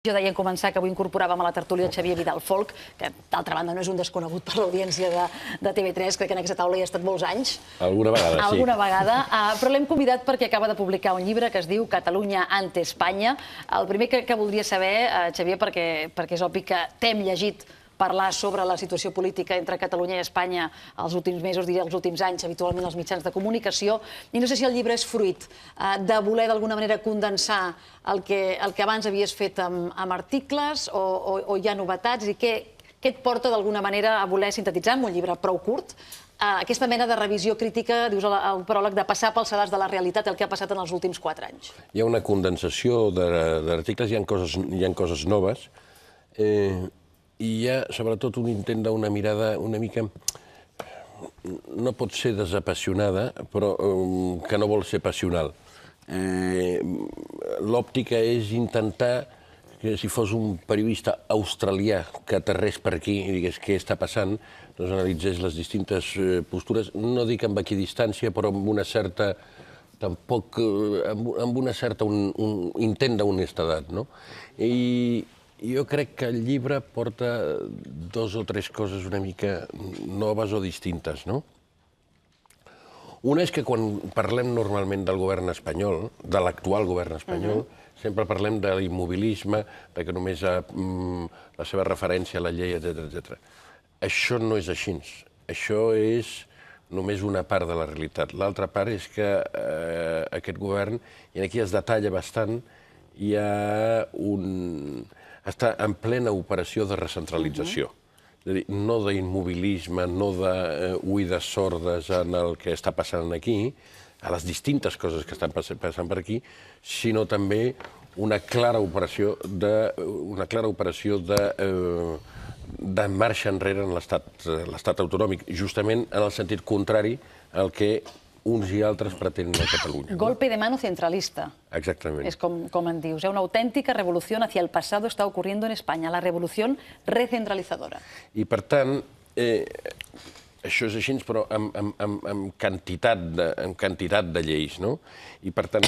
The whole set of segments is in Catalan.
Jo deia en començar que avui incorporàvem a la tertúlia Xavier Vidal Folch, que d'altra banda no és un desconegut per l'audiència de TV3, crec que en aquesta taula hi ha estat molts anys. Alguna vegada, sí. Alguna vegada, però l'hem convidat perquè acaba de publicar un llibre que es diu Catalunya ante Espanya. El primer que voldria saber, Xavier, perquè és obvi que t'hem llegit parlar sobre la situació política entre Catalunya i Espanya els últims mesos, diria els últims anys, habitualment als mitjans de comunicació, i no sé si el llibre és fruit de voler d'alguna manera condensar el que abans havies fet amb articles o hi ha novetats, i què et porta d'alguna manera a voler sintetitzar en un llibre prou curt aquesta mena de revisió crítica, dius al pròleg, de passar pel sedàs de la realitat el que ha passat en els últims 4 anys. Hi ha una condensació d'articles, hi ha coses noves, i hi ha, sobretot, un intent d'una mirada una mica, no pot ser desapassionada, però que no vol ser passional. L'òptica és intentar que si fos un periodista australià que aterrés per aquí i digués què està passant, doncs analitzés les distintes postures, no dic amb equidistància, però amb una certa, tampoc, amb una certa, un intent d'honestedat, no? I jo crec que el llibre porta 2 o 3 coses una mica noves o distintes, no? Una és que quan parlem normalment del govern espanyol, de l'actual govern espanyol, sempre parlem de l'immobilisme, que només la seva referència a la llei, etc. Això no és així. Això és només una part de la realitat. L'altra part és que aquest govern, i aquí es detalla bastant, hi ha està en plena operació de recentralització. És a dir, no d'immobilisme, no d'oïdes sordes en el que està passant aquí, a les distintes coses que estan passant per aquí, sinó també una clara operació de marxa enrere en l'estat autonòmic, justament en el sentit contrari al que uns i altres pretenen a Catalunya. Golpe de mano centralista. Exactament. És com en dius. Una autèntica revolució hacia el pasado está ocurriendo en España, la revolució recentralizadora. I, per tant, això és així, però amb quantitat de lleis, no? I, per tant,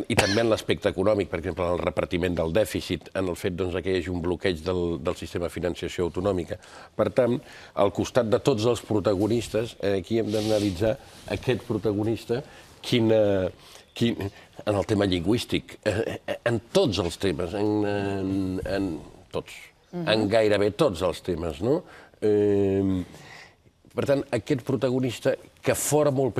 i també en l'aspecte econòmic, per exemple, en el repartiment del dèficit, en el fet que hi hagi un bloqueig del sistema de financiació autonòmica. Per tant, al costat de tots els protagonistes, aquí hem d'analitzar aquest protagonista, en el tema lingüístic, en tots els temes, en gairebé tots els temes, no? Per tant, aquest protagonista, que fora un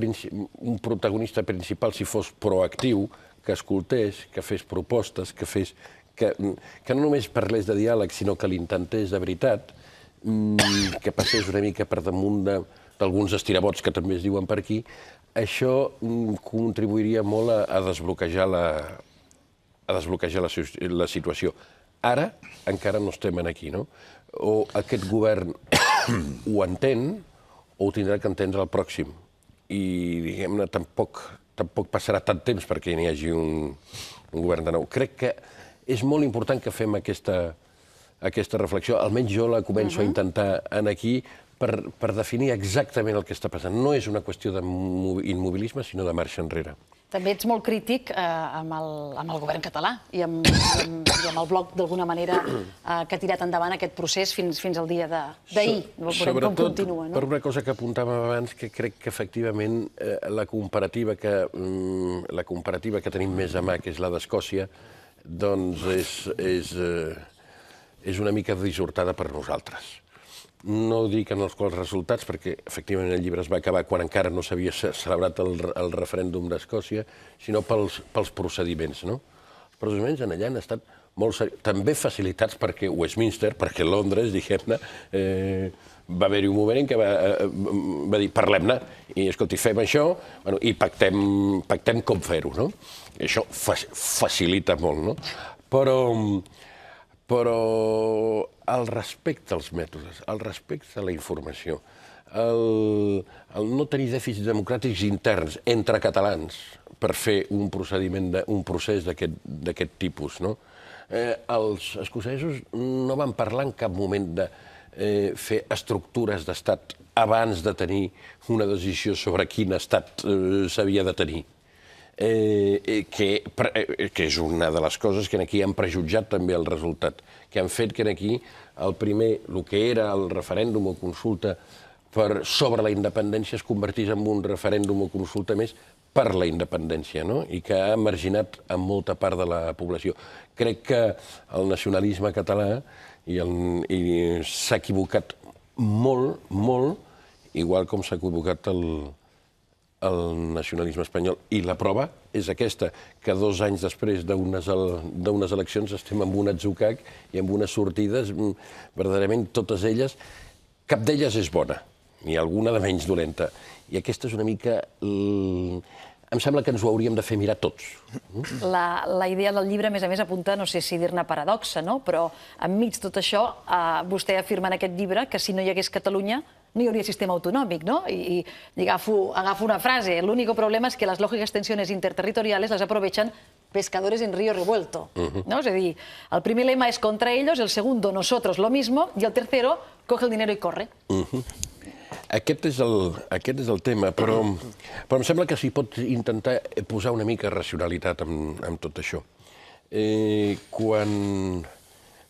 protagonista principal si fos proactiu, que escoltés, que fes propostes, que no només parlés de diàleg, sinó que l'intentés de veritat, que passés una mica per damunt d'alguns estirabots que també es diuen per aquí, això contribuiria molt a desbloquejar la situació. Ara encara no estem aquí, no? O aquest govern ho entén, o ho tindrà que entendre el pròxim. I, diguem-ne, tampoc passarà tant temps perquè n'hi hagi un govern de nou. Crec que és molt important que fem aquesta reflexió. Almenys jo la començo a intentar aquí per definir exactament el que està passant. No és una qüestió d'immobilisme, sinó de marxa enrere. També ets molt crític amb el govern català i amb el bloc, d'alguna manera, que ha tirat endavant aquest procés fins al dia d'ahir. Sobretot per una cosa que apuntàvem abans, que crec que efectivament la comparativa que tenim més a mà, que és la d'Escòcia, doncs és una mica dissortada per nosaltres. No dic en els quals resultats, perquè efectivament el llibre es va acabar quan encara no s'havia celebrat el referèndum d'Escòcia, sinó pels procediments. Els procediments allà han estat molt seriosos, també facilitats perquè Westminster, perquè Londres, diguem-ne, va haver-hi un moment en què va dir parlem-ne, i escolti, fem això i pactem com fer-ho. Això facilita molt, no? Però el respecte als mètodes, el respecte a la informació, el no tenir dèficits democràtics interns entre catalans per fer un procés d'aquest tipus. Els escocesos no van parlar en cap moment de fer estructures d'estat abans de tenir una decisió sobre quin estat s'havia de tenir. que és una de les coses que aquí han prejutjat també el resultat, que han fet que aquí el que era el referèndum o consulta sobre la independència es convertís en un referèndum o consulta més per la independència, no? I que ha marginat a molta part de la població. Crec que el nacionalisme català s'ha equivocat molt, molt, igual com s'ha equivocat el nacionalisme espanyol. I la prova és aquesta, que 2 anys després d'unes eleccions estem amb un atzucac i amb unes sortides, verdaderament totes elles, cap d'elles és bona, ni alguna de menys dolenta. I aquesta és una mica... Em sembla que ens ho hauríem de fer mirar tots. La idea del llibre, a més, apunta, no sé si dir-ne paradoxa, no? Però enmig tot això, vostè afirma en aquest llibre que si no hi hagués Catalunya no hi hauria sistema autonòmic, no? I agafo una frase. El único problema es que las lógicas tensiones interterritoriales las aprovechan pescadores en río revuelto. ¿No? És a dir, el primer lema és contra ellos, el segundo nosotros lo mismo, y el tercero coge el dinero y corre. Aquest és el tema, però em sembla que s'hi pot intentar posar una mica de racionalitat amb tot això. Quan,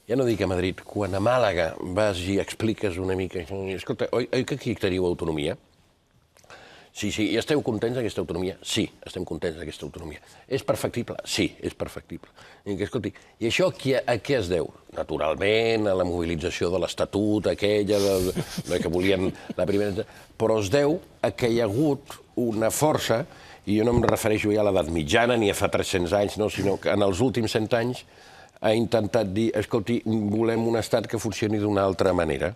ja no dic a Madrid, quan a Màlaga vas i expliques una mica, escolta, oi que aquí teniu autonomia? Sí, i esteu contents d'aquesta autonomia? Sí, estem contents d'aquesta autonomia. És perfectible? Sí, és perfectible. I això a què es deu? Naturalment, a la mobilització de l'Estatut, aquella que volien la primera... Però es deu a que hi ha hagut una força, i jo no em refereixo ja a l'edat mitjana ni a fa 300 anys, sinó que en els últims 100 anys ha intentat dir, escolti, volem un estat que funcioni d'una altra manera.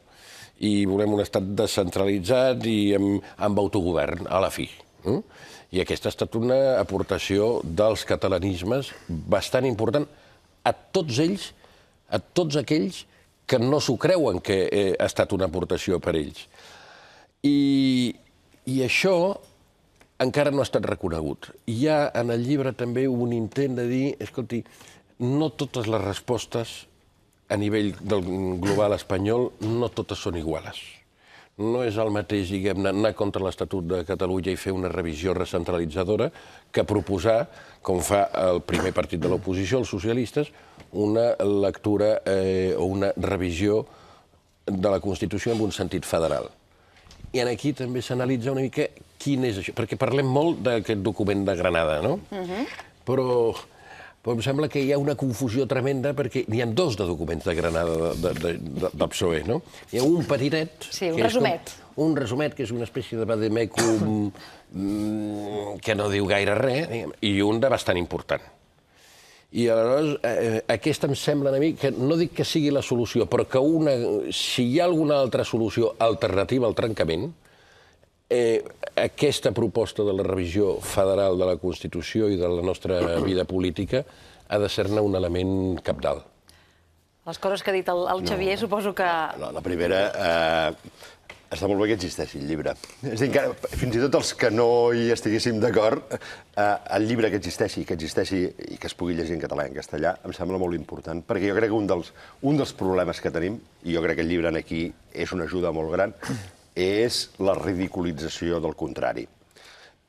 I volem un estat descentralitzat i amb autogovern, a la fi. I aquesta ha estat una aportació dels catalanismes bastant important a tots ells, a tots aquells que no s'ho creuen que ha estat una aportació per ells. I això encara no ha estat reconegut. Hi ha en el llibre també un intent de dir, escolti, no totes les respostes a nivell del global espanyol, no totes són iguales. No és el mateix, diguem-ne, anar contra l'Estatut de Catalunya i fer una revisió recentralitzadora que proposar, com fa el primer partit de l'oposició, els socialistes, una lectura o una revisió de la Constitució en un sentit federal. I aquí també s'analitza una mica quin és això, perquè parlem molt d'aquest document de Granada, no? Però em sembla que hi ha una confusió tremenda perquè n'hi ha 2 de documents de Granada del PSOE, no? Hi ha un petitet... Sí, un resumet. Un resumet, que és una espècie de vademecum que no diu gaire res, i un de bastant important. I aleshores, aquesta em sembla a mi que no dic que sigui la solució, però que si hi ha alguna altra solució alternativa al trencament, aquesta proposta de la revisió federal de la Constitució i de la nostra vida política ha de ser-ne un element cabdal. Les coses que ha dit el Xavier, suposo que... La primera, està molt bé que existeixi el llibre. És a dir, fins i tot els que no hi estiguéssim d'acord, el llibre que existeixi i que es pugui llegir en català i en castellà, em sembla molt important, perquè jo crec que un dels problemes que tenim, i jo crec que el llibre aquí és una ajuda molt gran, és la ridiculització del contrari.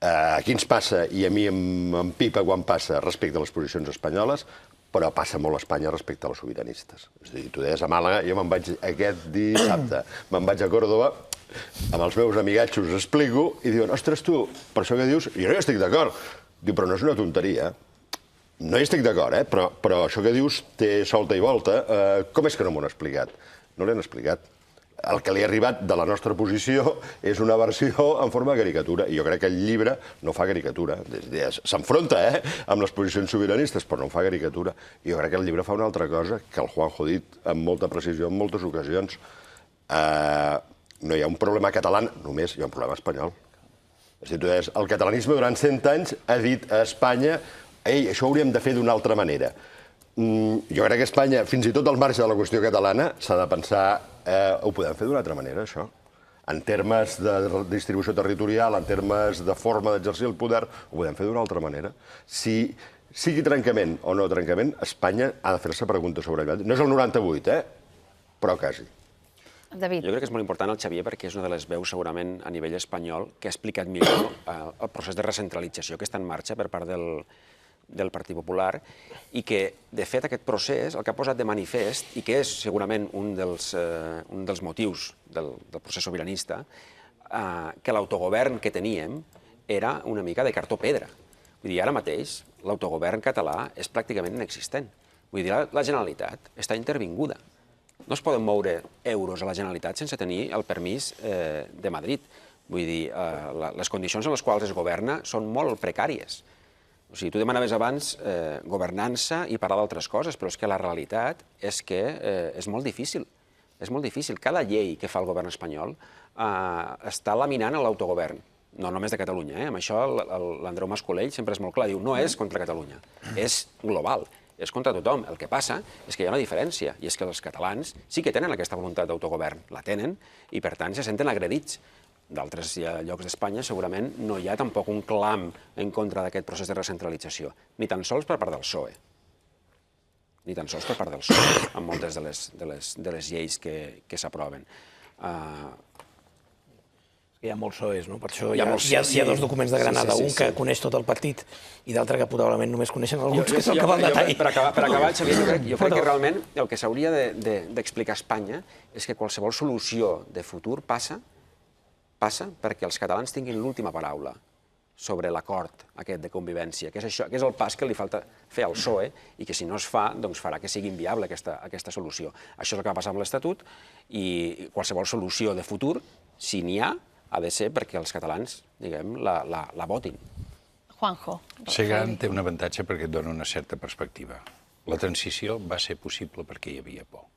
Aquí ens passa, i a mi em pipa quan passa respecte a les posicions espanyoles, però passa molt a Espanya respecte a les sobiranistes. És a dir, tu deies a Màlaga, jo me'n vaig aquest dissabte, me'n vaig a Còrdova, amb els meus amigatxos explico, i diuen, ostres, tu, per això que dius, jo no hi estic d'acord. Diu, però no és una tonteria. No hi estic d'acord, però això que dius té solta i volta. Com és que no m'ho han explicat? No l'han explicat. El que li ha arribat de la nostra posició és una versió en forma de caricatura. I jo crec que el llibre no fa caricatura. S'enfronta amb les posicions sobiranistes, però no fa caricatura. I jo crec que el llibre fa una altra cosa que el Juanjo ha dit amb molta precisió en moltes ocasions. No hi ha un problema català, només hi ha un problema espanyol. És a dir, el catalanisme durant 100 anys ha dit a Espanya ei, això ho hauríem de fer d'una altra manera. Jo crec que Espanya, fins i tot al marge de la qüestió catalana, s'ha de pensar ho podem fer d'una altra manera, això. En termes de distribució territorial, en termes de forma d'exercir el poder, ho podem fer d'una altra manera. Sigui trencament o no trencament, Espanya ha de fer-se preguntes sobre ell. No és el 98, però quasi. David. Jo crec que és molt important el Xavier perquè és una de les veus segurament a nivell espanyol que ha explicat millor el procés de recentralització que està en marxa per part del Partit Popular i que, de fet, aquest procés el que ha posat de manifest i que és segurament un dels motius del procés sobiranista, que l'autogovern que teníem era una mica de cartó-pedra. Vull dir, ara mateix l'autogovern català és pràcticament inexistent. Vull dir, la Generalitat està intervinguda. No es poden moure euros a la Generalitat sense tenir el permís de Madrid. Vull dir, les condicions en les quals es governa són molt precàries. O sigui, tu demanaves abans governança i parlar d'altres coses, però és que la realitat és que és molt difícil. És molt difícil. Cada llei que fa el govern espanyol està laminant l'autogovern. No només de Catalunya, amb això l'Andreu Mas-Colell sempre és molt clar, diu no és contra Catalunya, és global. És contra tothom. El que passa és que hi ha una diferència, i és que els catalans sí que tenen aquesta voluntat d'autogovern, la tenen, i per tant se senten agredits. D'altres llocs d'Espanya segurament no hi ha tampoc un clam en contra d'aquest procés de recentralització, ni tan sols per part del PSOE. Ni tan sols per part del PSOE, amb moltes de les lleis que s'aproven. Hi ha molts PSOEs, no? Per això hi ha dos documents de Granada, un que coneix tot el partit i d'altre que probablement només coneixen alguns, que és el que va al detall. Per acabar, Xavier, jo crec que realment el que s'hauria d'explicar a Espanya és que qualsevol solució de futur passa perquè els catalans tinguin l'última paraula sobre l'acord aquest de convivència, que és el pas que li falta fer al PSOE i que si no es fa, doncs farà que sigui inviable aquesta solució. Això és el que va passar amb l'Estatut i qualsevol solució de futur, si n'hi ha de ser perquè els catalans, diguem, la votin. Juanjo. Ser gran té un avantatge perquè et dona una certa perspectiva. La transició va ser possible perquè hi havia por.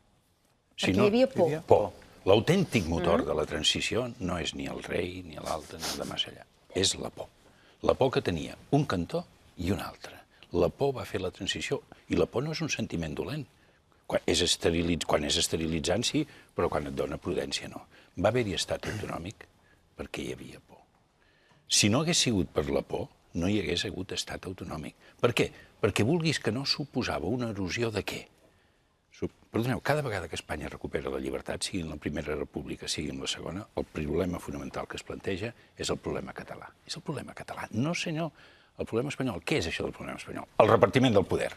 Perquè hi havia por? Por. L'autèntic motor de la transició no és ni el rei, ni l'altre, ni el de més enllà. És la por. La por que tenia un cantó i un altre. La por va fer la transició i la por no és un sentiment dolent. Quan és esterilitzant, sí, però quan et dona prudència, no. Va haver-hi estat autonòmic perquè hi havia por. Si no hagués sigut per la por, no hi hagués hagut estat autonòmic. Per què? Perquè vulguis que no suposava una erosió de què? Perdoneu, cada vegada que Espanya recupera la llibertat, sigui en la Primera República, sigui en la Segona, el problema fonamental que es planteja és el problema català. És el problema català. No, senyor, el problema espanyol. Què és això del problema espanyol? El repartiment del poder.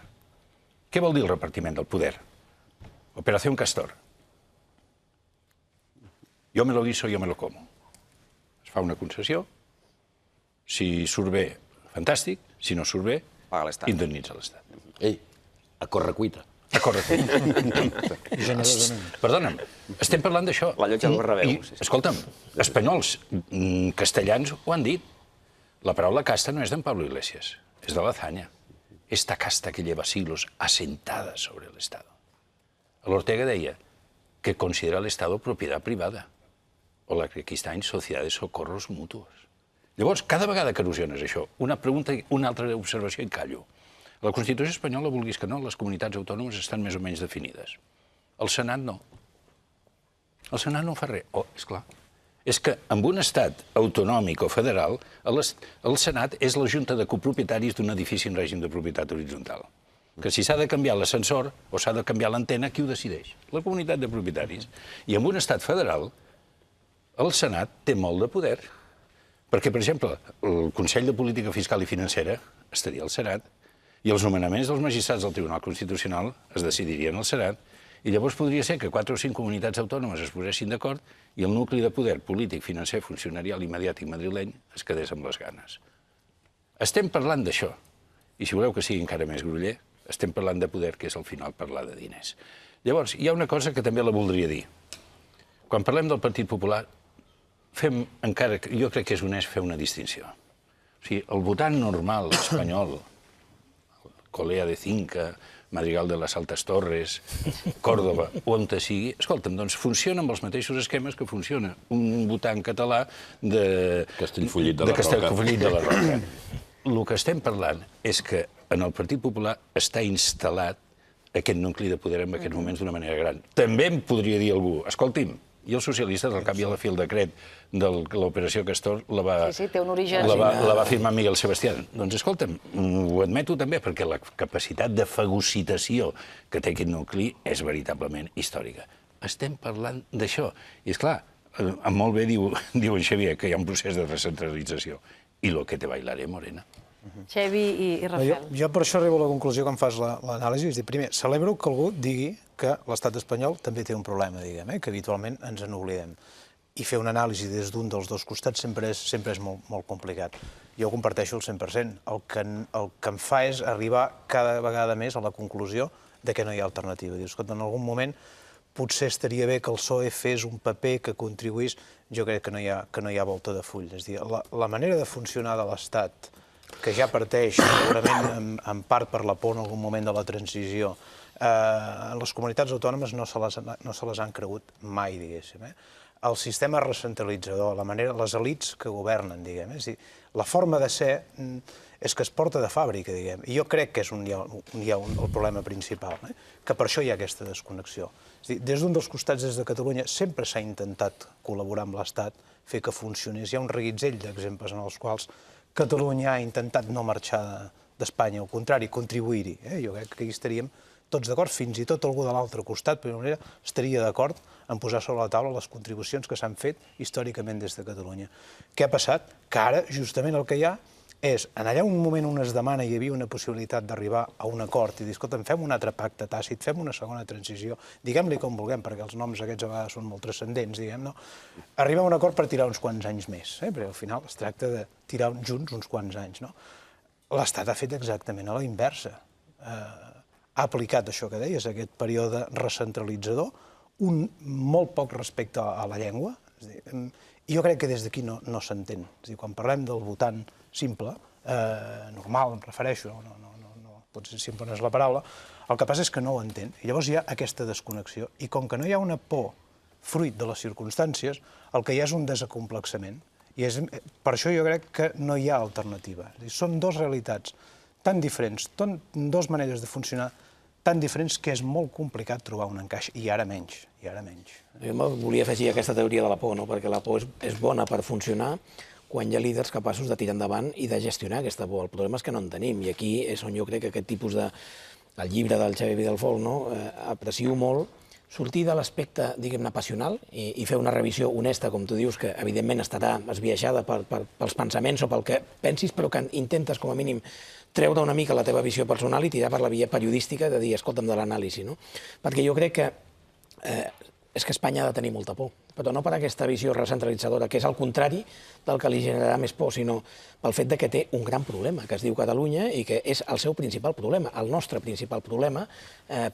Què vol dir el repartiment del poder? Operació Castor. Yo me lo guiso, yo me lo como. Es fa una concessió, si surt bé, fantàstic, si no surt bé, indemnitza l'Estat. Ei, a correcuita. A correcuita. Perdona'm, estem parlant d'això. La llotja del Bernabéu. Escolta'm, espanyols, castellans ho han dit. La paraula casta no és d'en Pablo Iglesias, és de l'Azaña. Esta casta que lleva siglos asentada sobre el Estado. L'Ortega deia que considera el Estado propiedad privada, o la que aquí està en sociedad de socorros mutuos. Llavors, cada vegada que erosiones això, una pregunta, una altra observació i callo. A la Constitució espanyola, vulguis que no, les comunitats autònomes estan més o menys definides. El Senat no. El Senat no fa res. Oh, esclar. És que en un estat autonòmic o federal, el Senat és la junta de copropietaris d'un edifici en règim de propietat horitzontal. Que si s'ha de canviar l'ascensor o s'ha de canviar l'antena, qui ho decideix? La comunitat de propietaris. I en un estat federal, el Senat té molt de poder. Perquè, per exemple, el Consell de Política Fiscal i Financera estaria al Senat i els nomenaments dels magistrats del Tribunal Constitucional es decidirien al Senat i llavors podria ser que 4 o 5 comunitats autònomes es posessin d'acord i el nucli de poder polític, financer, funcionarial i mediàtic madrileny es quedés amb les ganes. Estem parlant d'això. I si voleu que sigui encara més groller, estem parlant de poder, que és al final parlar de diners. Llavors, hi ha una cosa que també la voldria dir. Quan parlem del Partit Popular, fem encara, jo crec que és honest fer una distinció. O sigui, el votant normal espanyol, Colea de Cinca, Madrigal de les Altes Torres, Còrdoba, on te sigui, escolta'm, doncs funciona amb els mateixos esquemes que funciona un votant català de Castellfollit de la Roca. El que estem parlant és que en el Partit Popular està instal·lat aquest nucli de poder en aquests moments d'una manera gran. També em podria dir algú, escolti'm, i els socialistes, al cap i a la fi el decret de l'operació Castor la va firmar Miguel Sebastián. Doncs escolta'm, ho admeto també, perquè la capacitat de fagocitació que té aquest nucli és veritablement històrica. estem parlant d'això. I, esclar, molt bé diu en Xavier que hi ha un procés de recentralització. I lo que te bailaré, Morena. Xavi i Rafael. Jo per això arribo a la conclusió quan fas l'anàlisi. És dir, primer, celebro que algú digui que l'estat espanyol també té un problema, diguem, que habitualment ens n'oblidem. I fer una anàlisi des d'un dels dos costats sempre és molt complicat. Jo ho comparteixo al 100%. El que em fa és arribar cada vegada més a la conclusió de que no hi ha alternativa. Dius, escolta, en algun moment potser estaria bé que el PSOE fes un paper que contribuís. Jo crec que no hi ha volta de full. És dir, la manera de funcionar de l'Estat, que ja parteix segurament en part per la por en algun moment de la transició, les comunitats autònomes no se les han cregut mai, diguéssim. El sistema recentralitzador, les elits que governen, diguem. És a dir, la forma de ser és que es porta de fàbrica, diguem. I jo crec que és on hi ha el problema principal, que per això hi ha aquesta desconnexió. És a dir, des d'un dels costats, des de Catalunya, sempre s'ha intentat col·laborar amb l'Estat, fer que funcionés. Hi ha un reguitzell d'exemples en els quals Catalunya ha intentat no marxar d'Espanya, al contrari, contribuir-hi. Jo crec que aquí estaríem tots d'acord, fins i tot algú de l'altre costat, per una manera, estaria d'acord en posar sobre la taula les contribucions que s'han fet històricament des de Catalunya. Què ha passat? Que ara, justament, el que hi ha és, en allà un moment on es demana hi havia una possibilitat d'arribar a un acord i dir, escolta, fem un altre pacte tàcit, fem una segona transició, diguem-li com vulguem, perquè els noms aquests a vegades són molt transcendents, diguem, no? Arribar a un acord per tirar uns quants anys més, perquè al final es tracta de tirar junts uns quants anys, no? L'Estat ha fet exactament a la inversa. Ha aplicat això que deies, aquest període recentralitzador, un molt poc respecte a la llengua, i jo crec que des d'aquí no s'entén. És a dir, quan parlem del votant simple, normal, em refereixo, potser simple no és la paraula, el que passa és que no ho entén. I llavors hi ha aquesta desconnexió. I com que no hi ha una por fruit de les circumstàncies, el que hi ha és un desacomplexament. I per això jo crec que no hi ha alternativa. Són dues realitats tan diferents, dues maneres de funcionar tan diferents que és molt complicat trobar un encaix, i ara menys, i ara menys. Jo volia afegir aquesta teoria de la por, perquè la por és bona per funcionar quan hi ha líders capaços de tirar endavant i de gestionar aquesta por. El problema és que no en tenim, i aquí és on jo crec que aquest tipus de... El llibre del Xavier Vidalfol, aprecio molt sortir de l'aspecte, diguem-ne, passional i fer una revisió honesta, com tu dius, que evidentment estarà esbiaixada pels pensaments o pel que pensis, però que intentes, com a mínim, treure una mica la teva visió personal i tirar per la via periodística de dir, escolta'm, de l'anàlisi, no? Perquè jo crec que és que Espanya ha de tenir molta por, però no per aquesta visió recentralitzadora, que és al contrari del que li generarà més por, sinó pel fet que té un gran problema, que es diu Catalunya, i que és el seu principal problema, el nostre principal problema,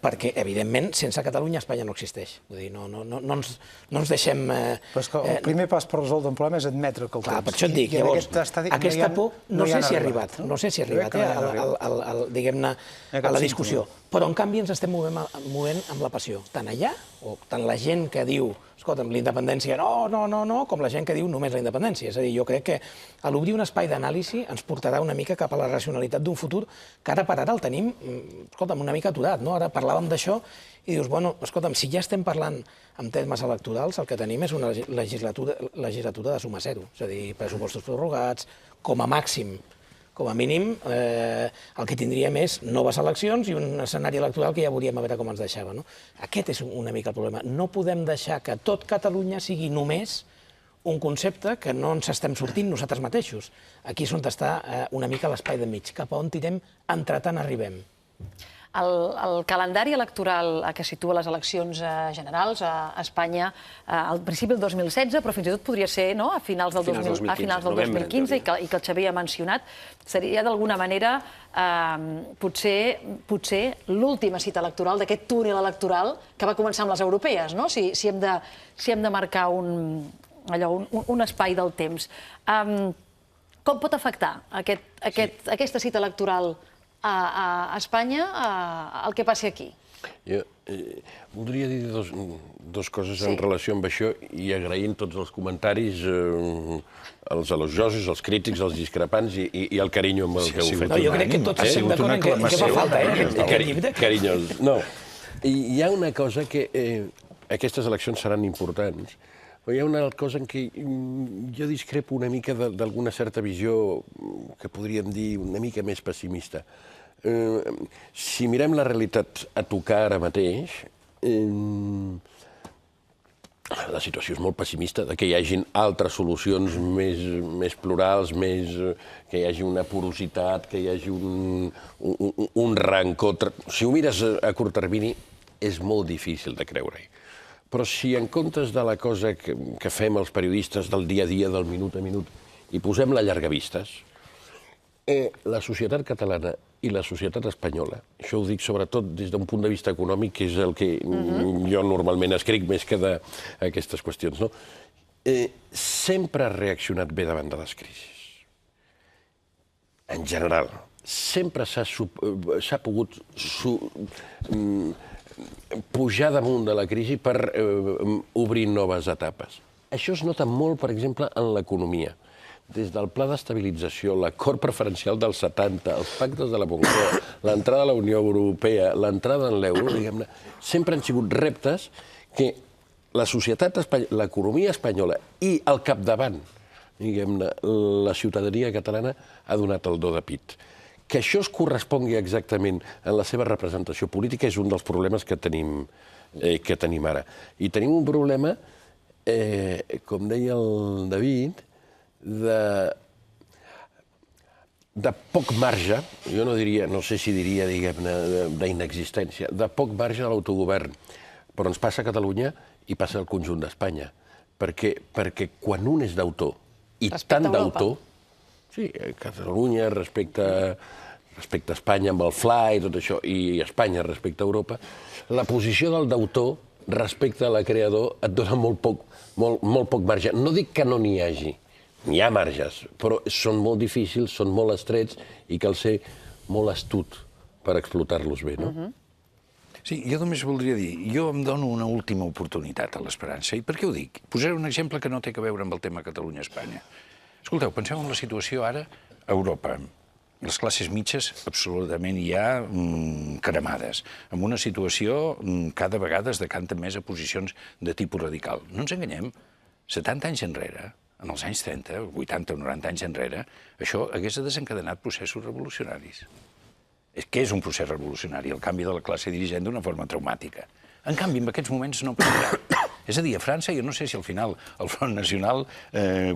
perquè, evidentment, sense Catalunya Espanya no existeix. Vull dir, no ens deixem... Però és que el primer pas per resoldre un problema és admetre que el tens. Clar, per això et dic, llavors, aquesta por no sé si ha arribat, diguem-ne, a la discussió, però en canvi ens estem movent amb la passió, tant allà, o tant la gent que diu, escolta'm, l'independència no, com la gent que diu només la independència. És a dir, jo crec que a l'obrir un espai d'anàlisi ens portarà una mica cap a la racionalitat d'un futur que ara per ara el tenim, escolta'm, una mica aturat, no? Ara parlàvem d'això i dius, bueno, escolta'm, si ja estem parlant en termes electorals, el que tenim és una legislatura de suma zero, és a dir, pressupostos prorrogats, com a màxim, com a mínim, el que tindríem és noves eleccions i un escenari electoral que ja veuríem a veure com ens deixava. Aquest és una mica el problema. No podem deixar que tot Catalunya sigui només un concepte que no ens estem sortint nosaltres mateixos. Aquí és on està una mica l'espai de mig, cap a on tirem, entretant arribem. El calendari electoral que situa les eleccions generals a Espanya al principi del 2016, però fins i tot podria ser a finals del 2015, i que el Xavier ha mencionat, seria d'alguna manera potser l'última cita electoral d'aquest túnel electoral que va començar amb les europees, si hem de marcar un espai del temps. Com pot afectar aquesta cita electoral a Espanya el que passi aquí? Jo voldria dir dues coses en relació amb això i agraint tots els comentaris, els elogiosos, els crítics, els discrepants i el carinyo amb el que heu fet. Jo crec que tots estem d'acord en què fa falta, aquest llibre. Carinyós. No, hi ha una cosa que aquestes eleccions seran importants, però hi ha una cosa en què jo discrepo una mica d'alguna certa visió que podríem dir una mica més pessimista. Si mirem la realitat a tocar ara mateix, la situació és molt pessimista, que hi hagin altres solucions més plurals, que hi hagi una porositat, que hi hagi un rancor. Si ho mires a curt termini, és molt difícil de creure-hi. Però si en comptes de la cosa que fem els periodistes del dia a dia, del minut a minut, hi posem la llargavistes, la societat catalana i la societat espanyola, això ho dic sobretot des d'un punt de vista econòmic, que és el que jo normalment escric més que d'aquestes qüestions, no? Sempre ha reaccionat bé davant de les crisis. En general, sempre s'ha pogut pujar damunt de la crisi per obrir noves etapes. Això es nota molt, per exemple, en l'economia. Des del pla d'estabilització, l'acord preferencial dels 70, els pactes de la Moncloa, l'entrada a la Unió Europea, l'entrada en l'euro, diguem-ne, sempre han sigut reptes que la societat espanyola, l'economia espanyola i al capdavant, diguem-ne, la ciutadania catalana ha donat el do de pit. Que això es correspongui exactament en la seva representació política és un dels problemes que tenim ara. I tenim un problema, com deia el David, de poc marge, jo no sé si diria, diguem-ne, d'inexistència, de poc marge de l'autogovern. Però ens passa a Catalunya i passa al conjunt d'Espanya. Perquè quan un és d'autor, i tant d'autor, sí, Catalunya respecte a Espanya amb el FLA i tot això, i Espanya respecte a Europa, la posició del d'autor respecte a la creador et dona molt poc marge. No dic que no n'hi hagi, n'hi ha marges, però són molt difícils, són molt estrets i cal ser molt astut per explotar-los bé, no? Sí, jo només voldria dir, jo em dono una última oportunitat a l'esperança. I per què ho dic? Posaré un exemple que no té a veure amb el tema Catalunya-Espanya. Escolteu, penseu en la situació ara a Europa. Les classes mitges absolutament ja cremades, amb una situació cada vegada es decanta més a posicions de tipus radical. No ens enganyem, 70 anys enrere, en els anys 30, 80 o 90 anys enrere, això hagués desencadenat processos revolucionaris. Què és un procés revolucionari? El canvi de la classe dirigent d'una forma traumàtica. En canvi, en aquests moments no passarà. És a dir, a França jo no sé si al final el Front Nacional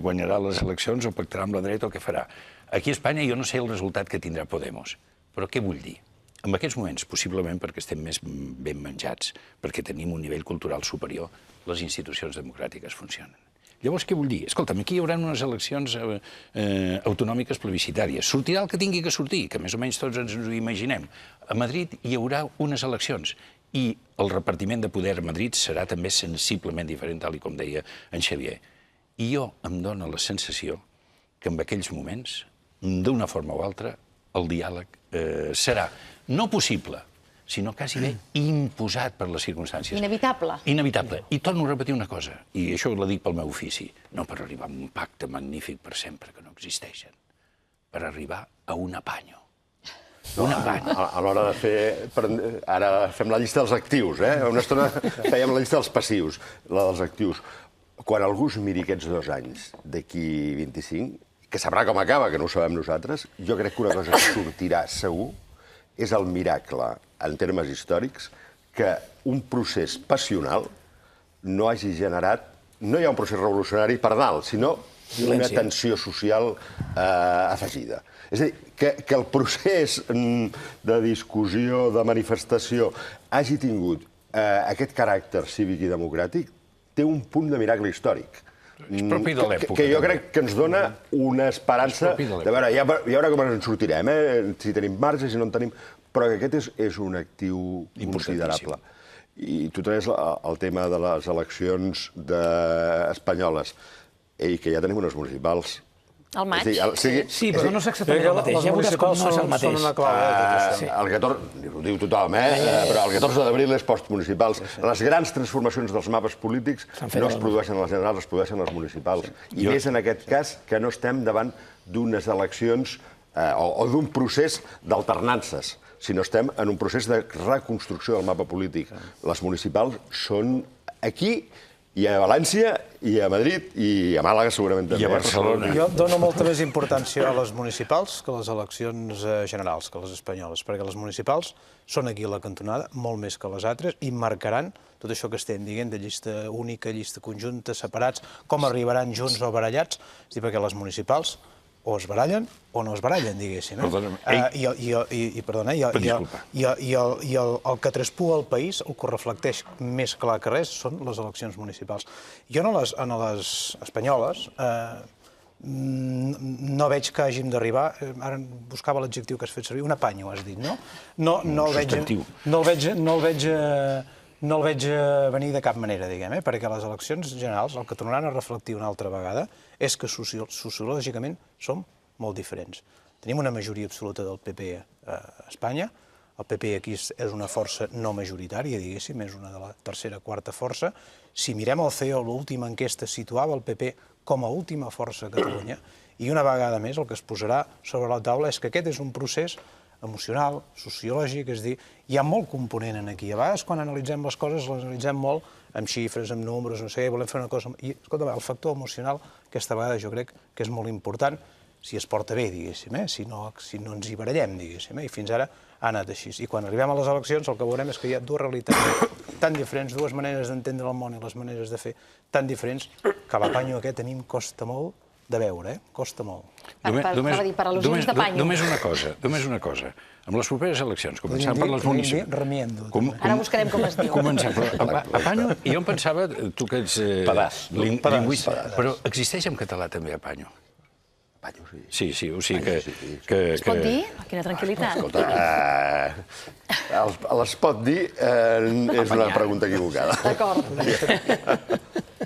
guanyarà les eleccions o pactarà amb la dreta o què farà. Aquí a Espanya jo no sé el resultat que tindrà Podemos. Però què vull dir? En aquests moments, possiblement perquè estem més ben menjats, perquè tenim un nivell cultural superior, les institucions democràtiques funcionen. Llavors, què vull dir? Escolta'm, aquí hi haurà unes eleccions autonòmiques plebiscitàries. Sortirà el que tingui que sortir, que més o menys tots ens ho imaginem. A Madrid hi haurà unes eleccions i el repartiment de poder a Madrid serà també sensiblement diferent, tal com deia en Xavier. I jo em dóna la sensació que en aquells moments, d'una forma o altra, el diàleg serà no possible, sinó quasi bé imposat per les circumstàncies. Inevitable. Inevitable. I torno a repetir una cosa, i això la dic pel meu ofici, no per arribar a un pacte magnífic per sempre, que no existeixen, per arribar a un apanyo. Un apanyo. A l'hora de fer... Ara fem la llista dels actius, eh? Una estona fèiem la llista dels passius, la dels actius. Quan algú es miri aquests 2 anys, d'aquí 25, que sabrà com acaba, que no ho sabem nosaltres, jo crec que una cosa sortirà segur, és el miracle, en termes històrics, que un procés passional no hagi generat... No hi ha un procés revolucionari per dalt, sinó una tensió social afegida. És a dir, que el procés de discussió, de manifestació, hagi tingut aquest caràcter cívic i democràtic, té un punt de miracle històric. És propi de l'època. Que jo crec que ens dona una esperança de veure, ja veure com ens en sortirem, si tenim marge, si no en tenim... Però que aquest és un actiu considerable. I tu traies el tema de les eleccions espanyoles, i que ja tenim unes municipals. Al maig. Sí, però no és exactament el mateix. Ja veuràs com no és el mateix. El 14, ho diu tothom, però el 14 d'abril és postmunicipals. Les grans transformacions dels mapes polítics no es produeixen a les generals, es produeixen a les municipals. I més en aquest cas que no estem davant d'unes eleccions o d'un procés d'alternances, sinó estem en un procés de reconstrucció del mapa polític. Les municipals són aquí i a València, i a Madrid, i a Màlaga segurament també. I a Barcelona. Jo dono molta més importància a les municipals que a les eleccions generals, que a les espanyoles, perquè les municipals són aquí a la cantonada, molt més que les altres, i marcaran tot això que estem dient de llista única, llista conjunta, separats, com arribaran junts o barallats, és a dir, perquè les municipals o es barallen o no es barallen, diguéssim. Perdona'm, I el que traspua el país, el que ho reflecteix més clar que res, són les eleccions municipals. Jo en les espanyoles no veig que hàgim d'arribar, ara buscava l'adjectiu que has fet servir, un apanyo, has dit, no? No el veig venir de cap manera, diguem, perquè les eleccions generals el que tornaran a reflectir una altra vegada és que sociològicament som molt diferents. Tenim una majoria absoluta del PP a Espanya, el PP aquí és una força no majoritària, diguéssim, és una de la tercera, quarta força. Si mirem el CEO, l'última enquesta situava el PP com a última força a Catalunya, i una vegada més el que es posarà sobre la taula és que aquest és un procés emocional, sociològic, és a dir, hi ha molt component aquí. A vegades, quan analitzem les coses, les analitzem molt amb xifres, amb números, no sé, volem fer una cosa... I, escolta, el factor emocional, aquesta vegada jo crec que és molt important, si es porta bé, diguéssim, si no ens hi barallem, diguéssim, i fins ara ha anat així. I quan arribem a les eleccions el que veurem és que hi ha dues realitats tan diferents, dues maneres d'entendre el món i les maneres de fer tan diferents, que l'apanyo aquest a mi em costa molt de veure, costa molt. Per al·lusions de panyo. Només una cosa. Amb les properes eleccions, començant per les municipals... Remiendo. Ara buscarem com es diu. Apanyo, jo em pensava, tu que ets lingüista, però existeix en català també apanyo? Apanyo, sí. Sí, o sigui que... Es pot dir? Quina tranquil·litat. Escolta, les pot dir és una pregunta equivocada. D'acord.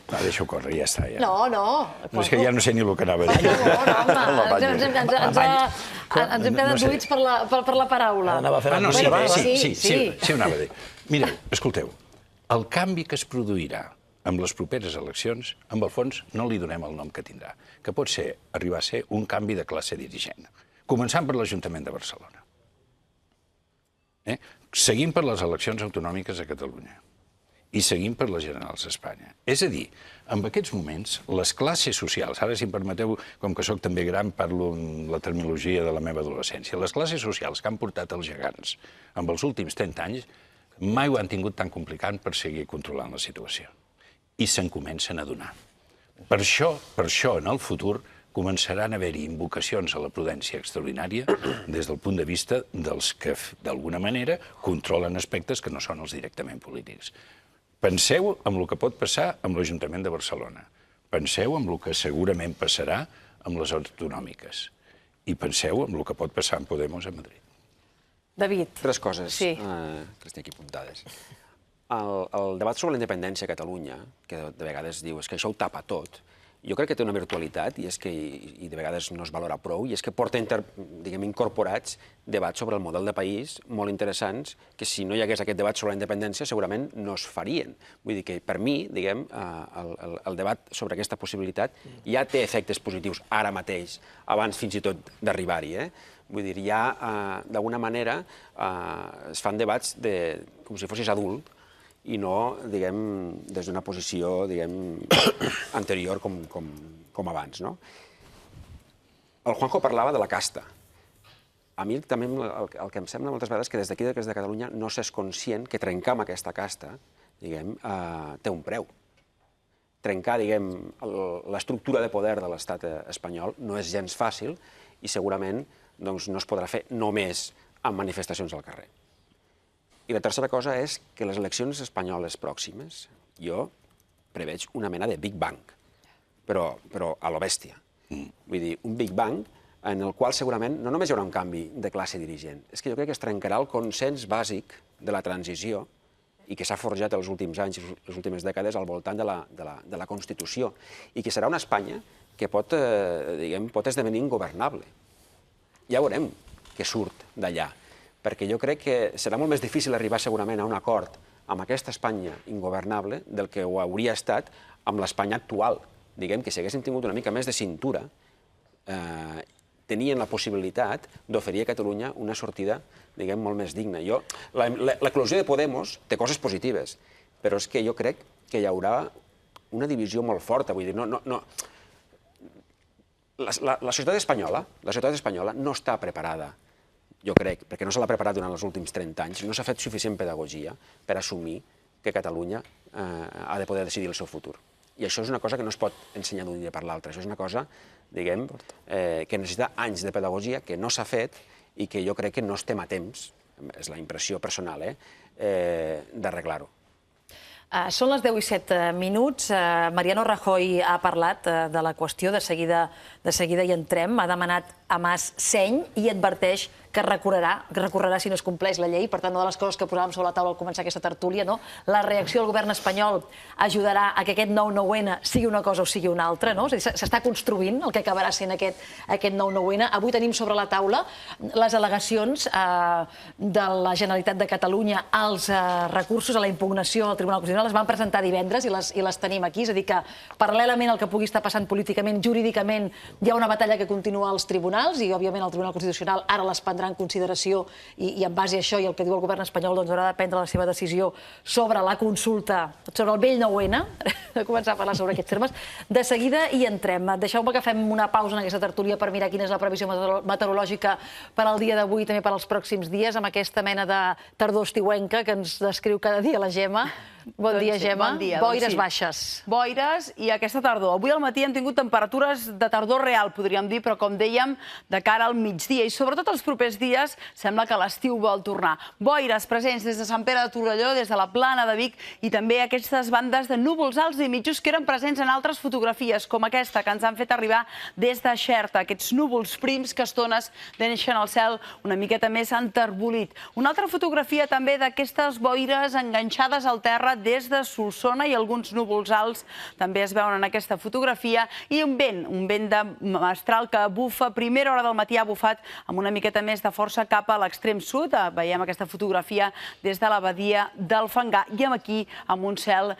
Deixa-ho córrer, ja està. No. És que ja no sé ni el que anava a dir. No, home, ens hem quedat buits per la paraula. Sí, ho anava a dir. Mireu, escolteu, el canvi que es produirà amb les properes eleccions, amb el fons, no li donem el nom que tindrà, que pot ser, arribar a ser un canvi de classe dirigent, començant per l'Ajuntament de Barcelona. Seguint per les eleccions autonòmiques a Catalunya i seguint per les generals a Espanya. És a dir, en aquests moments, les classes socials, ara si em permeteu, com que sóc també gran, parlo en la terminologia de la meva adolescència, les classes socials que han portat els gegants en els últims 30 anys mai ho han tingut tan complicat per seguir controlant la situació. I se'n comencen a donar. Per això, en el futur, començaran a haver-hi invocacions a la prudència extraordinària des del punt de vista dels que, d'alguna manera, controlen aspectes que no són els directament polítics. Penseu en el que pot passar amb l'Ajuntament de Barcelona. Penseu en el que segurament passarà amb les autonòmiques. I penseu en el que pot passar amb Podemos a Madrid. David. 3 coses que les tinc aquí apuntades. El debat sobre la independència a Catalunya, que de vegades diu que això ho tapa tot, jo crec que té una virtualitat, i de vegades no es valora prou, i és que porta incorporats debats sobre el model de país molt interessants, que si no hi hagués aquest debat sobre la independència segurament no es farien. Vull dir que per mi, el debat sobre aquesta possibilitat ja té efectes positius ara mateix, abans fins i tot d'arribar-hi. Vull dir, ja d'alguna manera es fan debats com si fossis adult, i no, des d'una posició, anterior com abans, no? El Juanjo parlava de la casta. A mi també el que em sembla moltes vegades que des d'aquí, des de Catalunya, no s'és conscient que trencar amb aquesta casta, té un preu. Trencar, l'estructura de poder de l'estat espanyol no és gens fàcil i segurament no es podrà fer només amb manifestacions al carrer. I la tercera cosa és que les eleccions espanyoles pròximes jo preveig una mena de Big Bang, però a lo bèstia. Vull dir, un Big Bang en el qual segurament no només hi haurà un canvi de classe dirigent, és que jo crec que es trencarà el consens bàsic de la transició i que s'ha forjat els últims anys i les últimes dècades al voltant de la Constitució, i que serà una Espanya que pot esdevenir ingovernable. Ja veurem què surt d'allà, perquè jo crec que serà molt més difícil arribar segurament a un acord amb aquesta Espanya ingovernable del que ho hauria estat amb l'Espanya actual. Diguem que si haguéssim tingut una mica més de cintura, tenien la possibilitat d'oferir a Catalunya una sortida, molt més digna. L'eclosió de Podemos té coses positives, però és que jo crec que hi haurà una divisió molt forta. Vull dir, la societat espanyola no està preparada, jo crec, perquè no se l'ha preparat durant els últims 30 anys, no s'ha fet suficient pedagogia per assumir que Catalunya ha de poder decidir el seu futur. I això és una cosa que no es pot ensenyar d'un dia per l'altre. Això és una cosa, diguem, que necessita anys de pedagogia, que no s'ha fet i que jo crec que no estem a temps, és la impressió personal, d'arreglar-ho. Són les 10:07. Mariano Rajoy ha parlat de la qüestió, de seguida hi entrem, ha demanat a Mas seny i adverteix que recorrerà si no es compleix la llei. Per tant, una de les coses que posàvem sobre la taula al començar aquesta tertúlia, la reacció del govern espanyol ajudarà a que aquest 9-9N sigui una cosa o sigui una altra. És a dir, s'està construint el que acabarà sent aquest 9-9N. Avui tenim sobre la taula les al·legacions de la Generalitat de Catalunya als recursos a la impugnació al Tribunal Constitucional. Les van presentar divendres i les tenim aquí. És a dir, que paral·lelament al que pugui estar passant políticament, jurídicament, hi ha una batalla que continua als tribunals i, òbviament, el Tribunal Constitucional ara les prendrà en consideració i en base a això i el que diu el govern espanyol haurà de prendre la seva decisió sobre la consulta, sobre el vell 9N, de començar a parlar sobre aquests termes. De seguida hi entrem. Deixeu-me que fem una pausa en aquesta tertúlia per mirar quina és la previsió meteorològica per al dia d'avui i també per als pròxims dies, amb aquesta mena de tardor estiuenca que ens descriu cada dia la Gemma. Bon dia, Gemma. Boires baixes. Boires i aquesta tardor. Avui al matí hem tingut temperatures de tardor real, podríem dir, però com dèiem, de cara al migdia i sobretot els propers dies sembla que l'estiu vol tornar. Boires presents des de Sant Pere de Torelló, des de la Plana de Vic i també aquestes bandes de núvols alts i mitjos que eren presents en altres fotografies, com aquesta que ens han fet arribar des de Xerta, aquests núvols prims que a estones deixen el cel una miqueta més enterbolit. Una altra fotografia també d'aquestes boires enganxades al terra des de Solsona i alguns núvols alts també es veuen en aquesta fotografia i un vent de mestral que bufa, a primera hora del matí ha bufat amb una miqueta més de força cap a l'extrem sud. Veiem aquesta fotografia des de la badia del Fangar i aquí amb un cel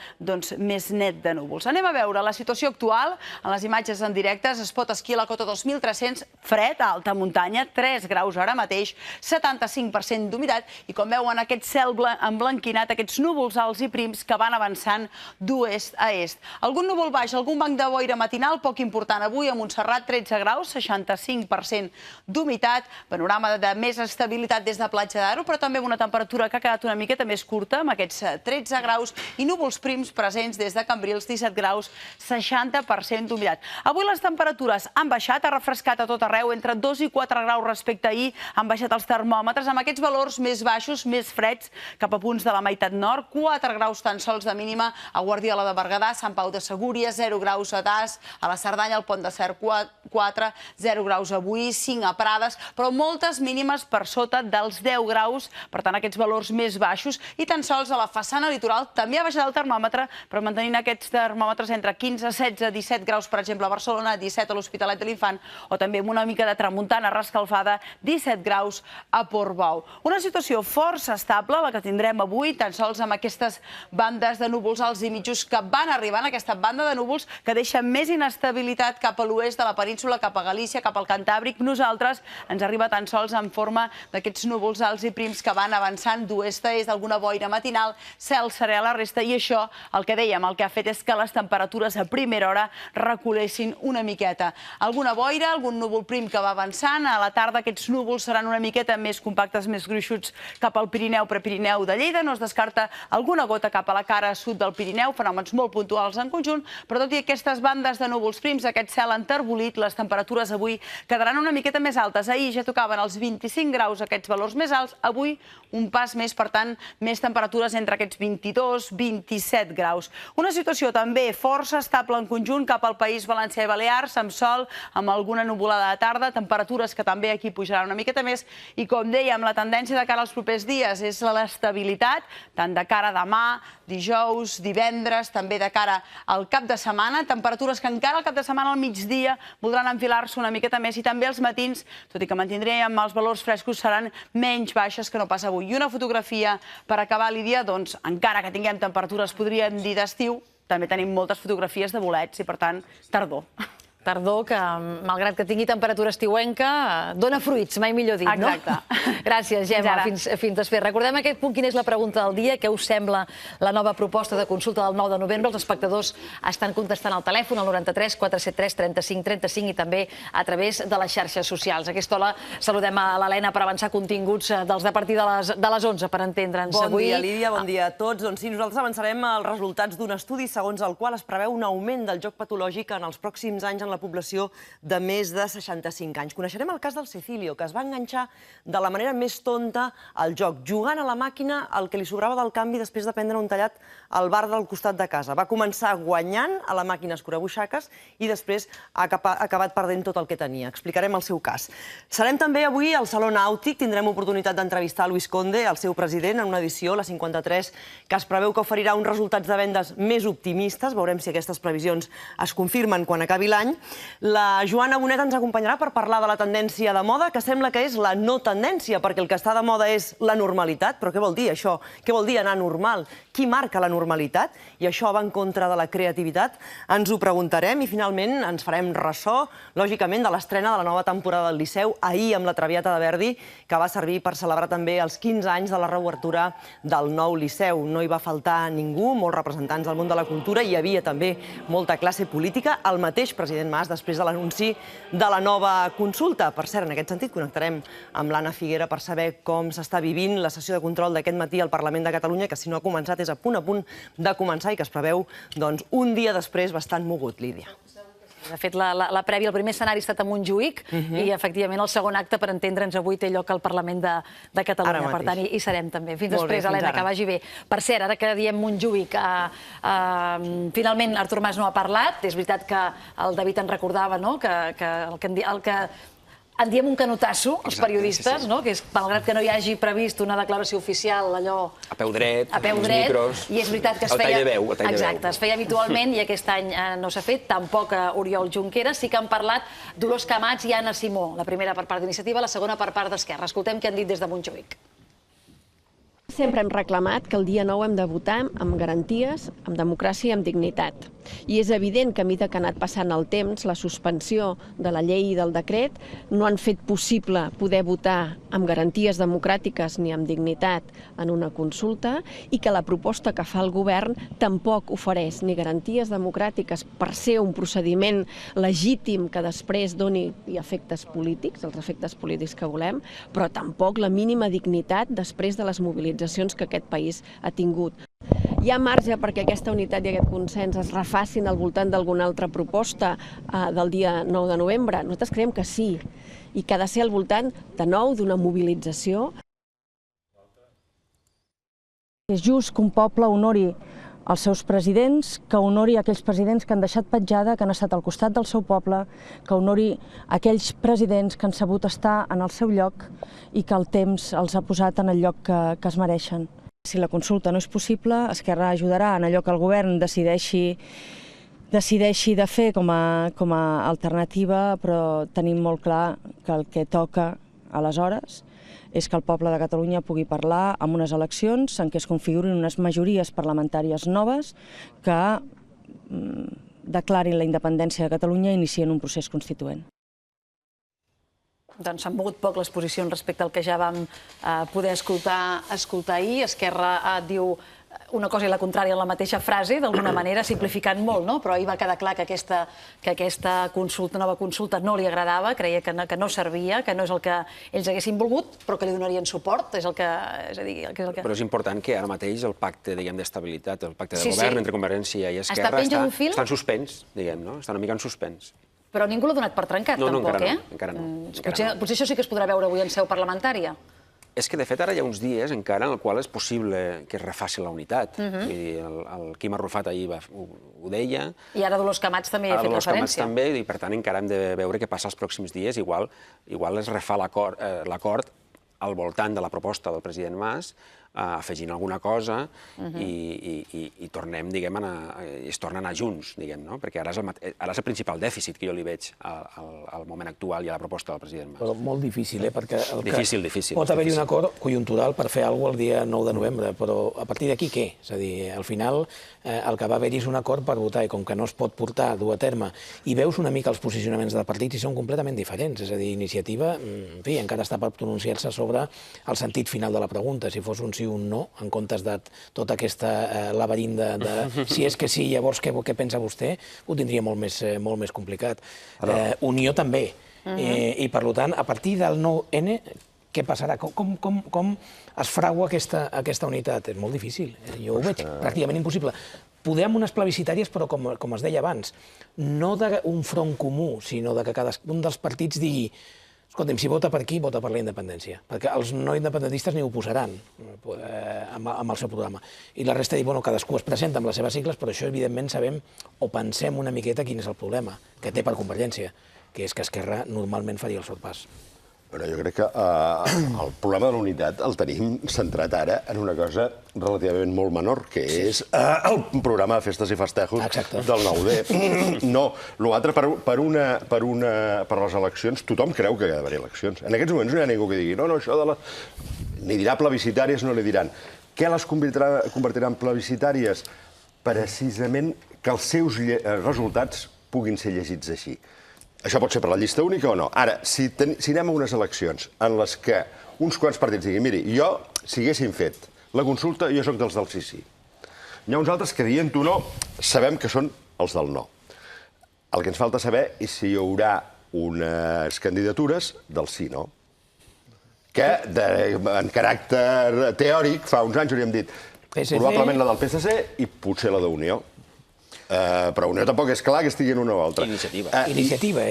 més net de núvols. Anem a veure la situació actual. En les imatges en directes es pot esquiar a la cota 2300, fred, a alta muntanya, 3 graus ara mateix, 75% d'humitat i com veuen aquest cel emblanquinat, aquests núvols alts i prims que van avançant d'oest a est. Algun núvol baix, algun banc de boira matinal, poc important avui, a Montserrat, 13 graus, 65% d'humitat, panorama de més estabilitat des de Platja d'Aro, però també amb una temperatura que ha quedat una miqueta més curta, amb aquests 13 graus, i núvols prims presents des de Cambrils, 17 graus, 60% d'humitat. Avui les temperatures han baixat, ha refrescat a tot arreu, entre 2 i 4 graus respecte a ahir, han baixat els termòmetres, amb aquests valors més baixos, més freds, cap a punts de la meitat nord, 4 graus tan sols de mínima a Guardiola de Berguedà, Sant Pau de Segúries, 0 graus a Das, a la Cerdanya, al Pont de Cer 4, 0 graus avui, 5 a Prades, però moltes mínimes per sota dels 10 graus, per tant aquests valors més baixos, i tan sols a la façana litoral també ha baixat el termòmetre, però mantenint aquests termòmetres entre 15, 16, 17 graus, per exemple, a Barcelona, 17 a l'Hospitalet de l'Infant, o també amb una mica de tramuntana rescalfada, 17 graus a Portbou. Una situació força estable, la que tindrem avui, tan sols amb aquestes bandes de núvols alts i mitjos que van arribant, aquesta banda de núvols que deixa més inestabilitat cap a l'oest de la península, cap a Galícia, cap al Cantàbric. Nosaltres ens arriba tan sols en forma d'aquests núvols alts i prims que van avançant d'oest a est, alguna boira matinal, cel serè a la resta, i això, el que dèiem, el que ha fet és que les temperatures a primera hora reculessin una miqueta. Alguna boira, algun núvol prim que va avançant, a la tarda aquests núvols seran una miqueta més compactes, més gruixuts cap al Pirineu, Prepirineu de Lleida, no es descarta alguna gota cap a la cara sud del Pirineu, fenòmens molt puntuals en conjunt, però tot i aquestes bandes de núvols prims, aquest cel enterbolit, les temperatures avui quedaran una miqueta més altes. Ahir ja tocaven els 25 graus, aquests valors més alts, avui un pas més, per tant, més temperatures entre aquests 22, 27 graus. Una situació també força estable en conjunt cap al País Valencià i Balears, amb sol, amb alguna nuvolada de tarda, temperatures que també aquí pujaran una miqueta més, i com dèiem, la tendència de cara als propers dies és l'estabilitat, tant de cara a demà, dijous, divendres, també de cara al cap de setmana, temperatures que encara al cap de setmana al migdia voldran enfilar-se una miqueta més i també els matins, tot i que mantindríem els valors frescos, seran menys baixes que no pas avui. I una fotografia per acabar, Lídia, doncs encara que tinguem temperatures, podríem dir d'estiu, també tenim moltes fotografies de bolets i, per tant, tardor. tardor que, malgrat que tingui temperatura estiuenca, dona fruits, mai millor dit, no? Exacte. Gràcies, Gemma. Fins després. Recordem aquest punt, quina és la pregunta del dia, què us sembla la nova proposta de consulta del 9 de novembre. Els espectadors estan contestant al telèfon, al 93 473 35 35 i també a través de les xarxes socials. A aquesta hora saludem a l'Helena per avançar continguts dels de partir de les 11, per entendre'ns. Bon dia, Lídia, bon dia a tots. Doncs sí, nosaltres avançarem els resultats d'un estudi segons el qual es preveu un augment del joc patològic en els pròxims anys en la població de més de 65 anys. Coneixerem el cas del Cecilio, que es va enganxar de la manera més tonta al joc, jugant a la màquina el que li sobrava del canvi després de prendre un tallat al bar del costat de casa. Va començar guanyant a la màquina escurabuixaques i després ha acabat perdent tot el que tenia. Explicarem el seu cas. Serem també avui al Saló Nàutic. Tindrem oportunitat d'entrevistar Luis Conde, el seu president, en una edició, la 53, que es preveu que oferirà uns resultats de vendes més optimistes. Veurem si aquestes previsions es confirmen quan acabi l'any. La Joana Bonet ens acompanyarà per parlar de la tendència de moda, que sembla que és la no tendència, perquè el que està de moda és la normalitat. Però què vol dir això? Què vol dir anar normal? Qui marca la normalitat? I això va en contra de la creativitat? Ens ho preguntarem i finalment ens farem ressò, lògicament, de l'estrena de la nova temporada del Liceu, ahir amb la Traviata de Verdi, que va servir per celebrar també els 15 anys de la reobertura del nou Liceu. No hi va faltar ningú, molts representants del món de la cultura, hi havia també molta classe política, el mateix president Mas després de l'anunci de la nova consulta. Per cert, en aquest sentit, connectarem amb l'Anna Figuera per saber com s'està vivint la sessió de control d'aquest matí al Parlament de Catalunya, que si no ha començat és a punt de començar i que es preveu un dia després bastant mogut, Lídia. De fet, la prèvia, el primer escenari ha estat a Montjuïc i, efectivament, el segon acte, per entendre'ns, avui té lloc al Parlament de Catalunya. Per tant, hi serem també. Fins després, Helena, que vagi bé. Per cert, ara que diem Montjuïc, finalment Artur Mas no ha parlat. És veritat que el David en recordava, que el que en diem un canotasso, els periodistes, que és, malgrat que no hi hagi previst una declaració oficial, allò... A peu dret, amb els micros... I és veritat que es feia... Exacte, es feia habitualment i aquest any no s'ha fet, tampoc Oriol Junqueras. Sí que han parlat Dolors Camats i Anna Simó, la primera per part d'Iniciativa, la segona per part d'Esquerra. Escoltem què han dit des de Montjuïc. Sempre hem reclamat que el dia 9 hem de votar amb garanties, amb democràcia i amb dignitat. I és evident que a mesura que ha anat passant el temps, la suspensió de la llei i del decret no han fet possible poder votar amb garanties democràtiques ni amb dignitat en una consulta i que la proposta que fa el govern tampoc ofereix ni garanties democràtiques per ser un procediment legítim que després doni efectes polítics, els efectes polítics que volem, però tampoc la mínima dignitat després de les mobilitzacions que aquest país ha tingut. Hi ha marge perquè aquesta unitat i aquest consens es refacin al voltant d'alguna altra proposta del dia 9 de novembre? Nosaltres creiem que sí, i que ha de ser al voltant de nou d'una mobilització. És just que un poble honori els seus presidents, que honori aquells presidents que han deixat petjada, que han estat al costat del seu poble, que honori aquells presidents que han sabut estar en el seu lloc i que el temps els ha posat en el lloc que es mereixen. Si la consulta no és possible, Esquerra ajudarà en allò que el govern decideixi de fer com a alternativa, però tenim molt clar que el que toca aleshores és que el poble de Catalunya pugui parlar amb unes eleccions en què es configurin unes majories parlamentàries noves que declarin la independència de Catalunya i inicien un procés constituent. Doncs s'han mogut poc les posicions respecte al que ja vam poder escoltar ahir. Esquerra diu una cosa i la contrària en la mateixa frase, d'alguna manera, simplificant molt, no? Però ahir va quedar clar que aquesta nova consulta no li agradava, creia que no servia, que no és el que ells haguessin volgut, però que li donarien suport. Però és important que ara mateix el pacte d'estabilitat, el pacte de govern entre Convergència i Esquerra està en suspens, diguem, no? Està una mica en suspens. Però ningú l'ha donat per trencat, tampoc, eh? No, encara no. Potser això sí que es podrà veure avui en seu parlamentària. És que, de fet, ara hi ha uns dies encara en els quals és possible que es refaci la unitat. El Quim Arrufat ahir ho deia. I ara Dolors Camats també hi ha fet referència. Dolors Camats també, i per tant encara hem de veure què passa els pròxims dies. Igual es refà l'acord al voltant de la proposta del president Mas afegint alguna cosa i tornem, diguem, es torna a anar junts, diguem, no? Perquè ara és el principal dèficit que jo li veig al moment actual i a la proposta del president Mas. Però molt difícil, perquè Difícil. pot haver-hi un acord conjuntural per fer alguna cosa el dia 9 de novembre, però a partir d'aquí què? És a dir, al final el que va haver-hi és un acord per votar i com que no es pot portar, dur a terme, i veus una mica els posicionaments del partit i són completament diferents. És a dir, Iniciativa, en fi, encara està per pronunciar-se sobre el sentit final de la pregunta, si fos un sí o un no, en comptes de tot aquest laberint de si és que sí, llavors què pensa vostè, ho tindria molt més complicat. Unió també. I, per tant, a partir del 9N, què passarà? Com es fragua aquesta unitat? És molt difícil. Jo ho veig pràcticament impossible. Poder amb unes plebiscitàries, però com es deia abans, no d'un front comú, sinó que cadascun dels partits digui escolta'm, si vota per aquí, vota per la independència, perquè els no independentistes ni ho posaran amb el seu programa. I la resta diu, bueno, cadascú es presenta amb les seves sigles, però això, evidentment, sabem o pensem una miqueta quin és el problema que té per Convergència, que és que Esquerra normalment faria el sorpàs. Bueno, jo crec que el problema de la unitat el tenim centrat ara en una cosa relativament molt menor, que és el programa de festes i festejos del 9D. No, l'altre, per les eleccions, tothom creu que hi ha d'haver eleccions. En aquests moments no hi ha ningú que digui, no, això de les... Ni dirà plebiscitàries, no li diran. Què les convertirà en plebiscitàries? Precisament que els seus resultats puguin ser llegits així. Això pot ser per la llista única o no. Ara, si anem a unes eleccions en les que uns quants partits diguin miri, jo, si haguéssim fet la consulta, jo sóc dels del sí. Hi ha uns altres que, dient-ho no, sabem que són els del no. El que ens falta saber és si hi haurà unes candidatures del sí-no. Que, en caràcter teòric, fa uns anys hauríem dit probablement la del PSC i potser la d'Unió. Però Unió tampoc és clar que estigui en una o altra. Iniciativa. Iniciativa,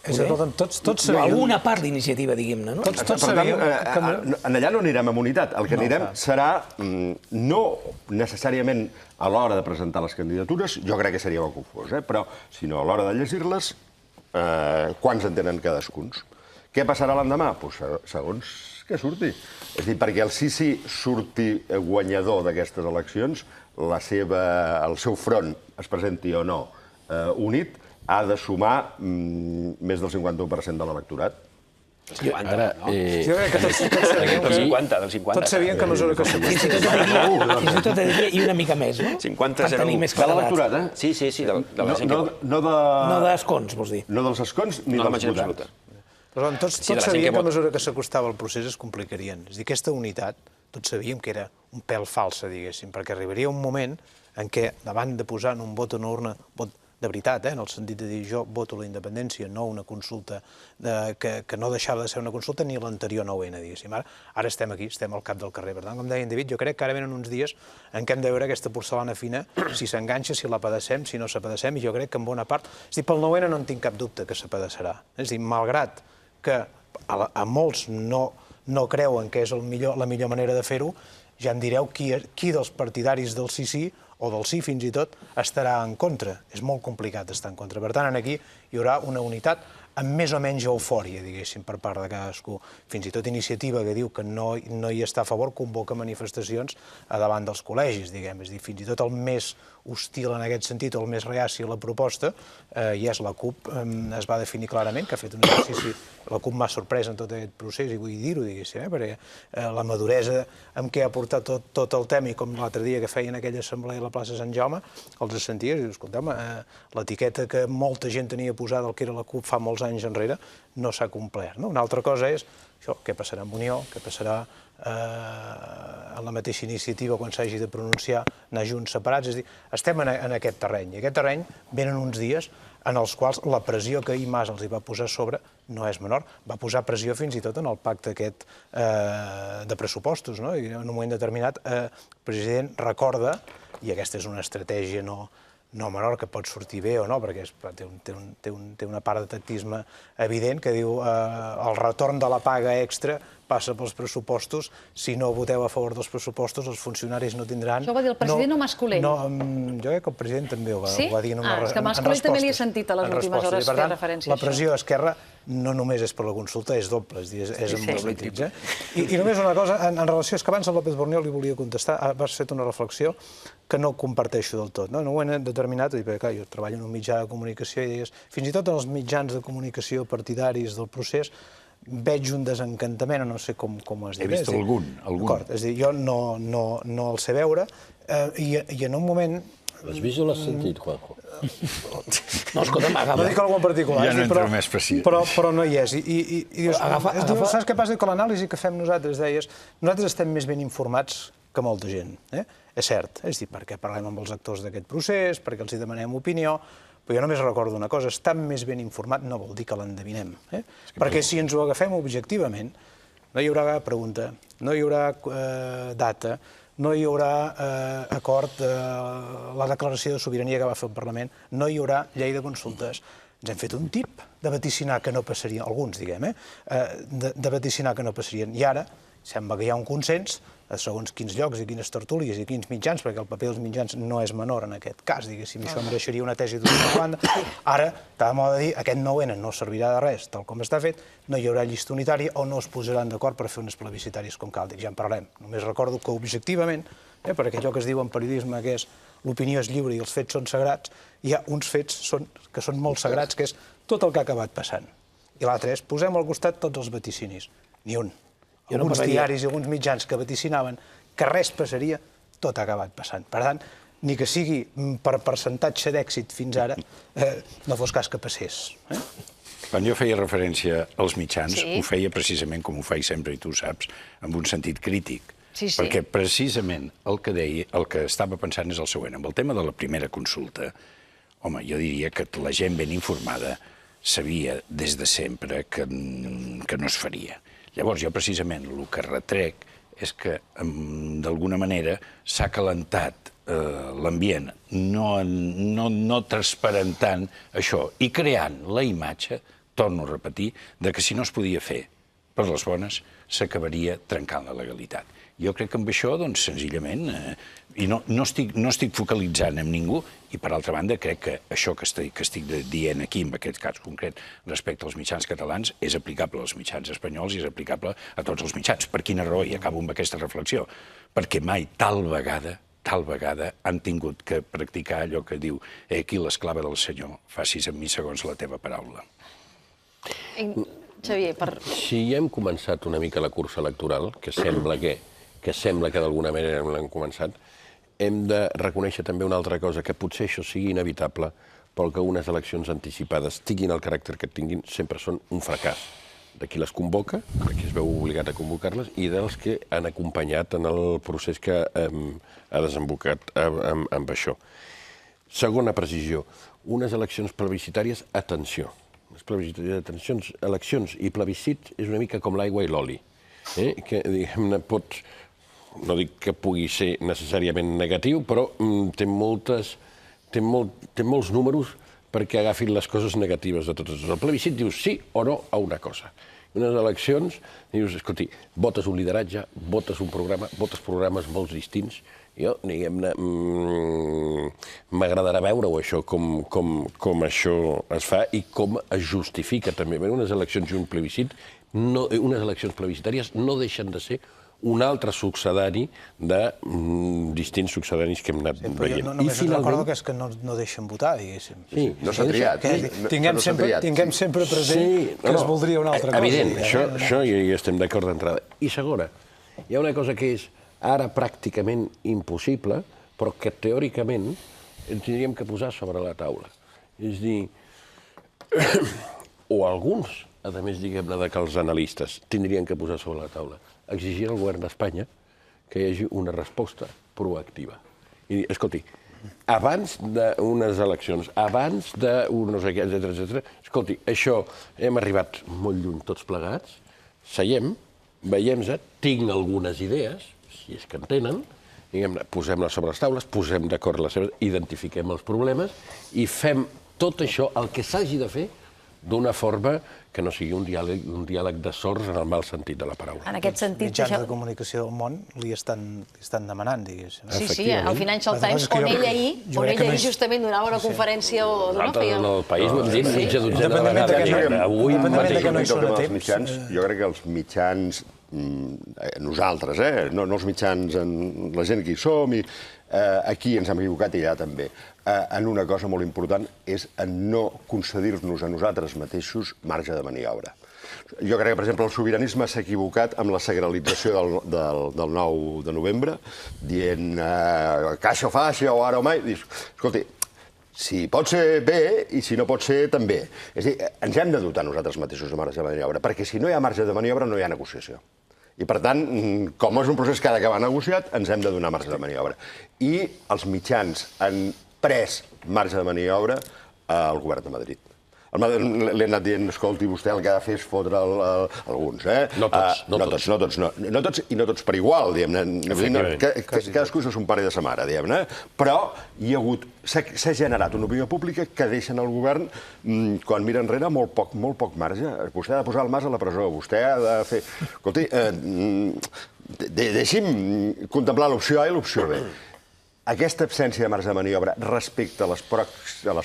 Tots sabíem... Alguna part d'iniciativa, diguem-ne, no? Tots sabíem... Allà no anirem amb unitat. El que anirem serà, no necessàriament a l'hora de presentar les candidatures, jo crec que seria molt confós, però, sinó a l'hora de llegir-les, quants en tenen cadascuns. Què passarà l'endemà? Segons que surti. És a dir, perquè el sí surti guanyador d'aquestes eleccions, el seu front, es presenti o no unit, ha de sumar més del 51% de l'electorat. Jo crec que tots sabien que a mesura que fins i tot diria, i una mica més, no? 50-0. De l'electorat, eh? Sí, de la gent que... No d'escons, vols dir? No dels escons ni dels votats. Però tots sabien que a mesura que s'acostava el procés es complicarien. És a dir, aquesta unitat, tots sabíem que era un pèl falsa, diguéssim, perquè arribaria un moment en què, davant de posar en un vot a una urna, vot de veritat, en el sentit de dir jo voto la independència, no una consulta que no deixava de ser una consulta ni l'anterior 9N, diguéssim. Ara estem aquí, estem al cap del carrer. Per tant, com deia en David, jo crec que ara venen uns dies en què hem de veure aquesta porcelana fina, si s'enganxa, si la padecem, si no s'apadecem, i jo crec que en bona part... És a dir, pel 9N no en tinc cap dubte que s'apadecerà. És a dir, malgrat que a molts no creuen que és la millor manera de fer-ho, ja em direu qui dels partidaris del sí o del sí fins i tot estarà en contra. És molt complicat estar en contra. Per tant, aquí hi haurà una unitat amb més o menys eufòria, diguéssim, per part de cadascú. Fins i tot Iniciativa, que diu que no hi està a favor, convoca manifestacions davant dels col·legis, diguem. És a dir, fins i tot el més hostil en aquest sentit, o el més reaci a la proposta, i és la CUP, es va definir clarament, que ha fet un exercici... La CUP m'ha sorprès en tot aquest procés, i vull dir-ho, diguéssim, perquè la maduresa amb què ha portat tot el tema, i com l'altre dia que feien aquella assemblea a la plaça Sant Jaume, els senties i dius, escolteu, l'etiqueta que molta gent tenia posada del que era la CUP fa molts anys enrere no s'ha complert. Una altra cosa és això, què passarà amb Unió, què passarà en la mateixa Iniciativa quan s'hagi de pronunciar, anar junts separats. És a dir, estem en aquest terreny, i aquest terreny venen uns dies en els quals la pressió que ahir Mas els hi va posar a sobre no és menor. Va posar pressió fins i tot en el pacte aquest de pressupostos, no? I en un moment determinat el president recorda, i aquesta és una estratègia no menor, que pot sortir bé o no, perquè té una part de tactisme evident, que diu el retorn de la paga extra passa pels pressupostos. Si no voteu a favor dels pressupostos, els funcionaris no tindran... Això ho va dir el president o Mas-Colell? Jo crec que el president també ho va dir en respostes. És que Mas-Colell també li he sentit a les últimes hores fer referència a la pressió a Esquerra no només és per la consulta, és doble, és amb polítics. I només una cosa, en relació, és que abans el López Borneo li volia contestar, has fet una reflexió que no comparteixo del tot. No ho he determinat, perquè jo treballo en un mitjà de comunicació i digues, fins i tot en els mitjans de comunicació partidaris del procés veig un desencantament, no sé com ho has dit. He vist algun. D'acord, és a dir, jo no el sé veure i en un moment... L'has vist o l'has sentit, Juanjo? No, escolta'm, no dic algú en particular. Ja no entro més precís. Però no hi és. I dius, saps què passa? Que l'anàlisi que fem nosaltres, deies, nosaltres estem més ben informats que molta gent. És cert, és a dir, perquè parlem amb els actors d'aquest procés, perquè els hi demanem opinió, però jo només recordo una cosa, estar més ben informat no vol dir que l'endevinem. Perquè si ens ho agafem objectivament, no hi haurà pregunta, no hi haurà data, no hi haurà acord, la declaració de sobirania que va fer el Parlament, no hi haurà llei de consultes. Ens hem fet un tip de vaticinar que no passarien, alguns, diguem, de vaticinar que no passarien. I ara sembla que hi ha un consens a segons quins llocs i quines tertúlies i quins mitjans, perquè el paper dels mitjans no és menor en aquest cas, diguéssim, això mereixeria una tesi d'una banda. Ara, està de moda dir, aquest 9N no servirà de res, tal com està fet, no hi haurà llista unitària o no es posaran d'acord per fer unes plebiscitàries com cal. Ja en parlem. Només recordo que objectivament, per allò que es diu en periodisme, que és l'opinió és lliure i els fets són sagrats, hi ha uns fets que són molt sagrats, que és tot el que ha acabat passant. I l'altre és, posem al costat tots els vaticinis. Ni un. Alguns diaris i alguns mitjans que vaticinaven que res passaria, tot ha acabat passant. Per tant, ni que sigui per percentatge d'èxit fins ara, no fos cas que passés. Quan jo feia referència als mitjans, ho feia precisament com ho faig sempre, i tu ho saps, amb un sentit crític. Perquè precisament el que estava pensant és el següent. Amb el tema de la primera consulta, home, jo diria que la gent ben informada sabia des de sempre que no es faria. Llavors, jo precisament el que retrec és que, d'alguna manera, s'ha calentat l'ambient, no transparentant això, i creant la imatge, torno a repetir, que si no es podia fer per les bones, s'acabaria trencant la legalitat. Jo crec que amb això, doncs, senzillament, i no estic focalitzant en ningú, i per altra banda crec que això que estic dient aquí, en aquest cas concret, respecte als mitjans catalans, és aplicable als mitjans espanyols i és aplicable a tots els mitjans. Per quina raó? I acabo amb aquesta reflexió. Perquè mai tal vegada han tingut que practicar allò que diu aquí l'esclava del Senyor, facis amb mi segons la teva paraula. Xavier, si ja hem començat una mica la cursa electoral, que sembla que d'alguna manera l'hem començat, hem de reconèixer també una altra cosa, que potser això sigui inevitable, però que unes eleccions anticipades, tinguin el caràcter que tinguin, sempre són un fracàs. De qui les convoca, de qui es veu obligat a convocar-les, i dels que han acompanyat en el procés que ha desembocat amb això. Segona precisió, unes eleccions plebiscitàries, atenció. Eleccions i plebiscits és una mica com l'aigua i l'oli, que, diguem-ne, no dic que pugui ser necessàriament negatiu, però té molts números perquè agafin les coses negatives de totes. El plebiscit dius sí o no a una cosa. Unes eleccions, dius, escolti, votes un lideratge, votes un programa, votes programes molt distints. Jo, diguem-ne, m'agradarà veure-ho, això, com això es fa i com es justifica també. Unes eleccions i un plebiscit, unes eleccions plebiscitàries no deixen de ser un altre succedani de distints succedanis que hem anat veient. Només recordo que és que no deixen votar, diguéssim. No s'ha triat. Tinguem sempre present que es voldria una altra cosa. Evident, això hi estem d'acord d'entrada. I segona, hi ha una cosa que és ara pràcticament impossible, però que teòricament ens tindríem que posar sobre la taula. És a dir, o alguns, a més, diguem-ne, que els analistes tindrien que posar sobre la taula, exigir al govern d'Espanya que hi hagi una resposta proactiva. I dir, escolti, abans d'unes eleccions, abans d'un no sé què, etcètera, escolti, això hem arribat molt lluny tots plegats, seiem, veiem-se, tinc algunes idees, si és que en tenen, posem-les sobre les taules, posem d'acord les seves, identifiquem els problemes i fem tot això, el que s'hagi de fer, d'una forma que no sigui un diàleg de sords en el mal sentit de la paraula. En aquest sentit... Els mitjans de comunicació del món li estan demanant, diguéssim. Sí, el Financial Times, on ell ahir justament donava una conferència o nosaltres en el país ho hem dit mitja dotzena de vegades. Avui mateix. Jo crec que els mitjans, nosaltres, no els mitjans, la gent que hi som, aquí ens hem equivocat i allà també, en una cosa molt important és en no concedir-nos a nosaltres mateixos marge de maniobra. Jo crec que, per exemple, el sobiranisme s'ha equivocat amb la sacralització del 9 de novembre, dient caixa o faixa o ara o mai. Escolti, si pot ser bé i si no pot ser també. És a dir, ens hem de dotar nosaltres mateixos de marge de maniobra, perquè si no hi ha marge de maniobra no hi ha negociació. I, per tant, com és un procés que ha d'acabar negociat, ens hem de donar marge de maniobra. I els mitjans han pres marge de maniobra al govern de Madrid. Li he anat dient, escolti, vostè el que ha de fer és fotre alguns, No tots. No tots i no tots per igual, diguem-ne. Cadascú és un pare de sa mare, diguem-ne. Però s'ha generat una opinió pública que deixen el govern, quan mira enrere, molt poc marge. Vostè ha de posar el Mas a la presó, vostè ha de fer... Escolti, deixi'm contemplar l'opció A i l'opció B. Aquesta absència de marge de maniobra respecte a les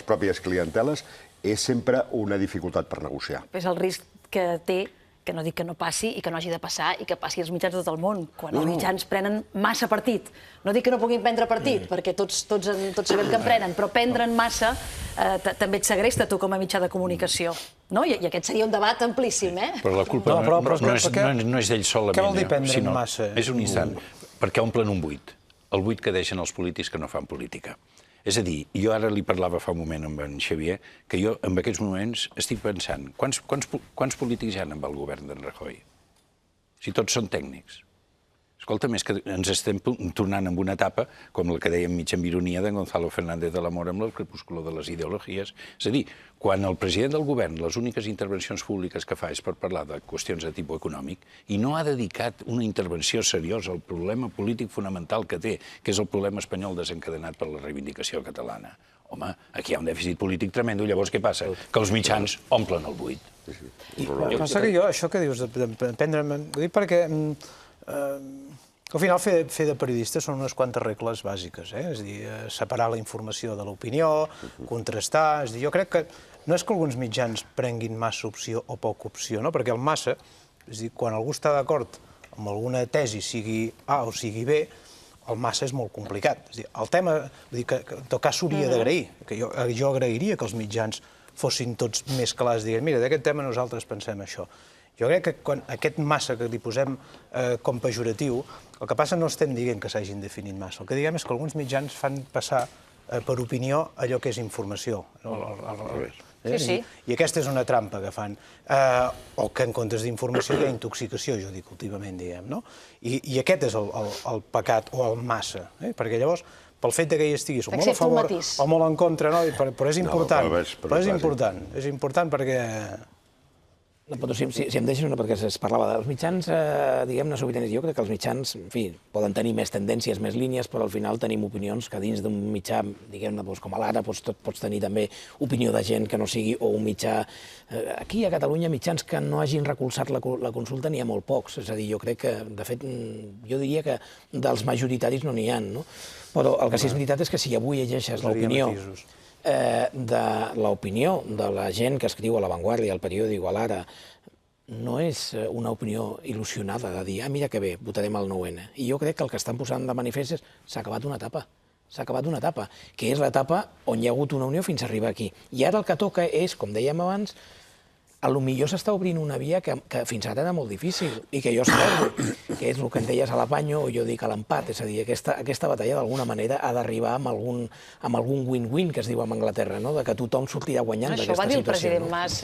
pròpies clienteles és sempre una dificultat per negociar. És el risc que té, que no dic que no passi i que no hagi de passar i que passi als mitjans de tot el món, quan els mitjans prenen massa partit. No dic que no puguin prendre partit, perquè tots sabem que en prenen, però prendre'n massa també et segresta tu com a mitjà de comunicació. I aquest seria un debat amplíssim, eh? Però la culpa no és d'ell solament. Què vol dir prendre'n massa? És un instant, perquè omplen un buit. El buit que deixen els polítics que no fan política. És a dir, jo ara li parlava fa un moment amb en Xavier, que jo en aquests moments estic pensant, quants polítics hi ha amb el govern d'en Rajoy? Si tots són tècnics. Escolta, més que ens estem tornant en una etapa, com la que dèiem mig amb ironia de Gonzalo Fernández de la Mora amb el crepúsculo de les ideologies. És a dir, quan el president del govern, les úniques intervencions públiques que fa és per parlar de qüestions de tipus econòmic, i no ha dedicat una intervenció seriosa al problema polític fonamental que té, que és el problema espanyol desencadenat per la reivindicació catalana. Home, aquí hi ha un dèficit polític tremendo, llavors què passa? Que els mitjans omplen el buit. Passa que jo, això que dius, de prendre'm... Ho dic perquè... Al final, fer de periodista són unes quantes regles bàsiques, és a dir, separar la informació de l'opinió, contrastar... És a dir, jo crec que no és que alguns mitjans prenguin massa opció o poca opció, no? Perquè el massa, és a dir, quan algú està d'acord amb alguna tesi, sigui A o sigui B, el massa és molt complicat. És a dir, el tema, que en tot cas s'hauria d'agrair, que jo agrairia que els mitjans fossin tots més clars, diguem, mira, d'aquest tema nosaltres pensem això. Jo crec que quan aquest massa que li posem com pejoratiu, el que passa no estem dient que s'hagin definit massa. El que diguem és que alguns mitjans fan passar per opinió allò que és informació. Sí. I aquesta és una trampa que fan. O que en comptes d'informació hi ha intoxicació, jo dic últimament, diguem, no? I aquest és el pecat o el massa, perquè llavors pel fet que hi estiguis o molt a favor o molt en contra, però és important. És important perquè... Si em deixes una, perquè es parlava dels mitjans, diguem-ne, sobiranis. Jo crec que els mitjans, en fi, poden tenir més tendències, més línies, però al final tenim opinions que dins d'un mitjà, diguem-ne, com a l'Ara, pots tenir també opinió de gent que no sigui, o un mitjà... Aquí, a Catalunya, mitjans que no hagin recolzat la consulta n'hi ha molt pocs. És a dir, jo crec que, de fet, jo diria que dels majoritaris no n'hi ha, no? Però el que sí és veritat és que si avui llegeixes l'opinió de la gent que escriu a La Vanguardia, al periòdic o a l'Ara, no és una opinió il·lusionada de dir, mira que bé, votarem el 9-N. I jo crec que el que estan posant de manifest és s'ha acabat una etapa. S'ha acabat una etapa, que és l'etapa on hi ha hagut una unió fins a arribar aquí. I ara el que toca és, com dèiem abans, potser s'està obrint una via que fins ara era molt difícil i que jo espero, que és el que en deies a l'apanyo o jo dic a l'empat, és a dir, aquesta batalla d'alguna manera ha d'arribar amb algun win-win, que es diu en Anglaterra, de que tothom sortirà guanyant d'aquesta situació. Això va dir el president Mas,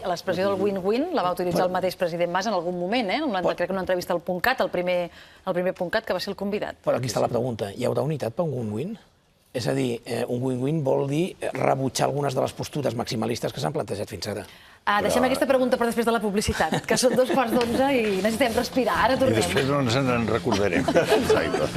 l'expressió del win-win la va utilitzar el mateix president Mas en algun moment, crec que en una entrevista al .cat, el primer .cat, que va ser el convidat. Però aquí està la pregunta, hi haurà unitat per un win-win? És a dir, un win-win vol dir rebutjar algunes de les postures maximalistes que s'han plantejat fins ara. Deixem aquesta pregunta per després de la publicitat, que són 2:45 i necessitem respirar. Ara tornem. I després no ens en recordarem. Exacte.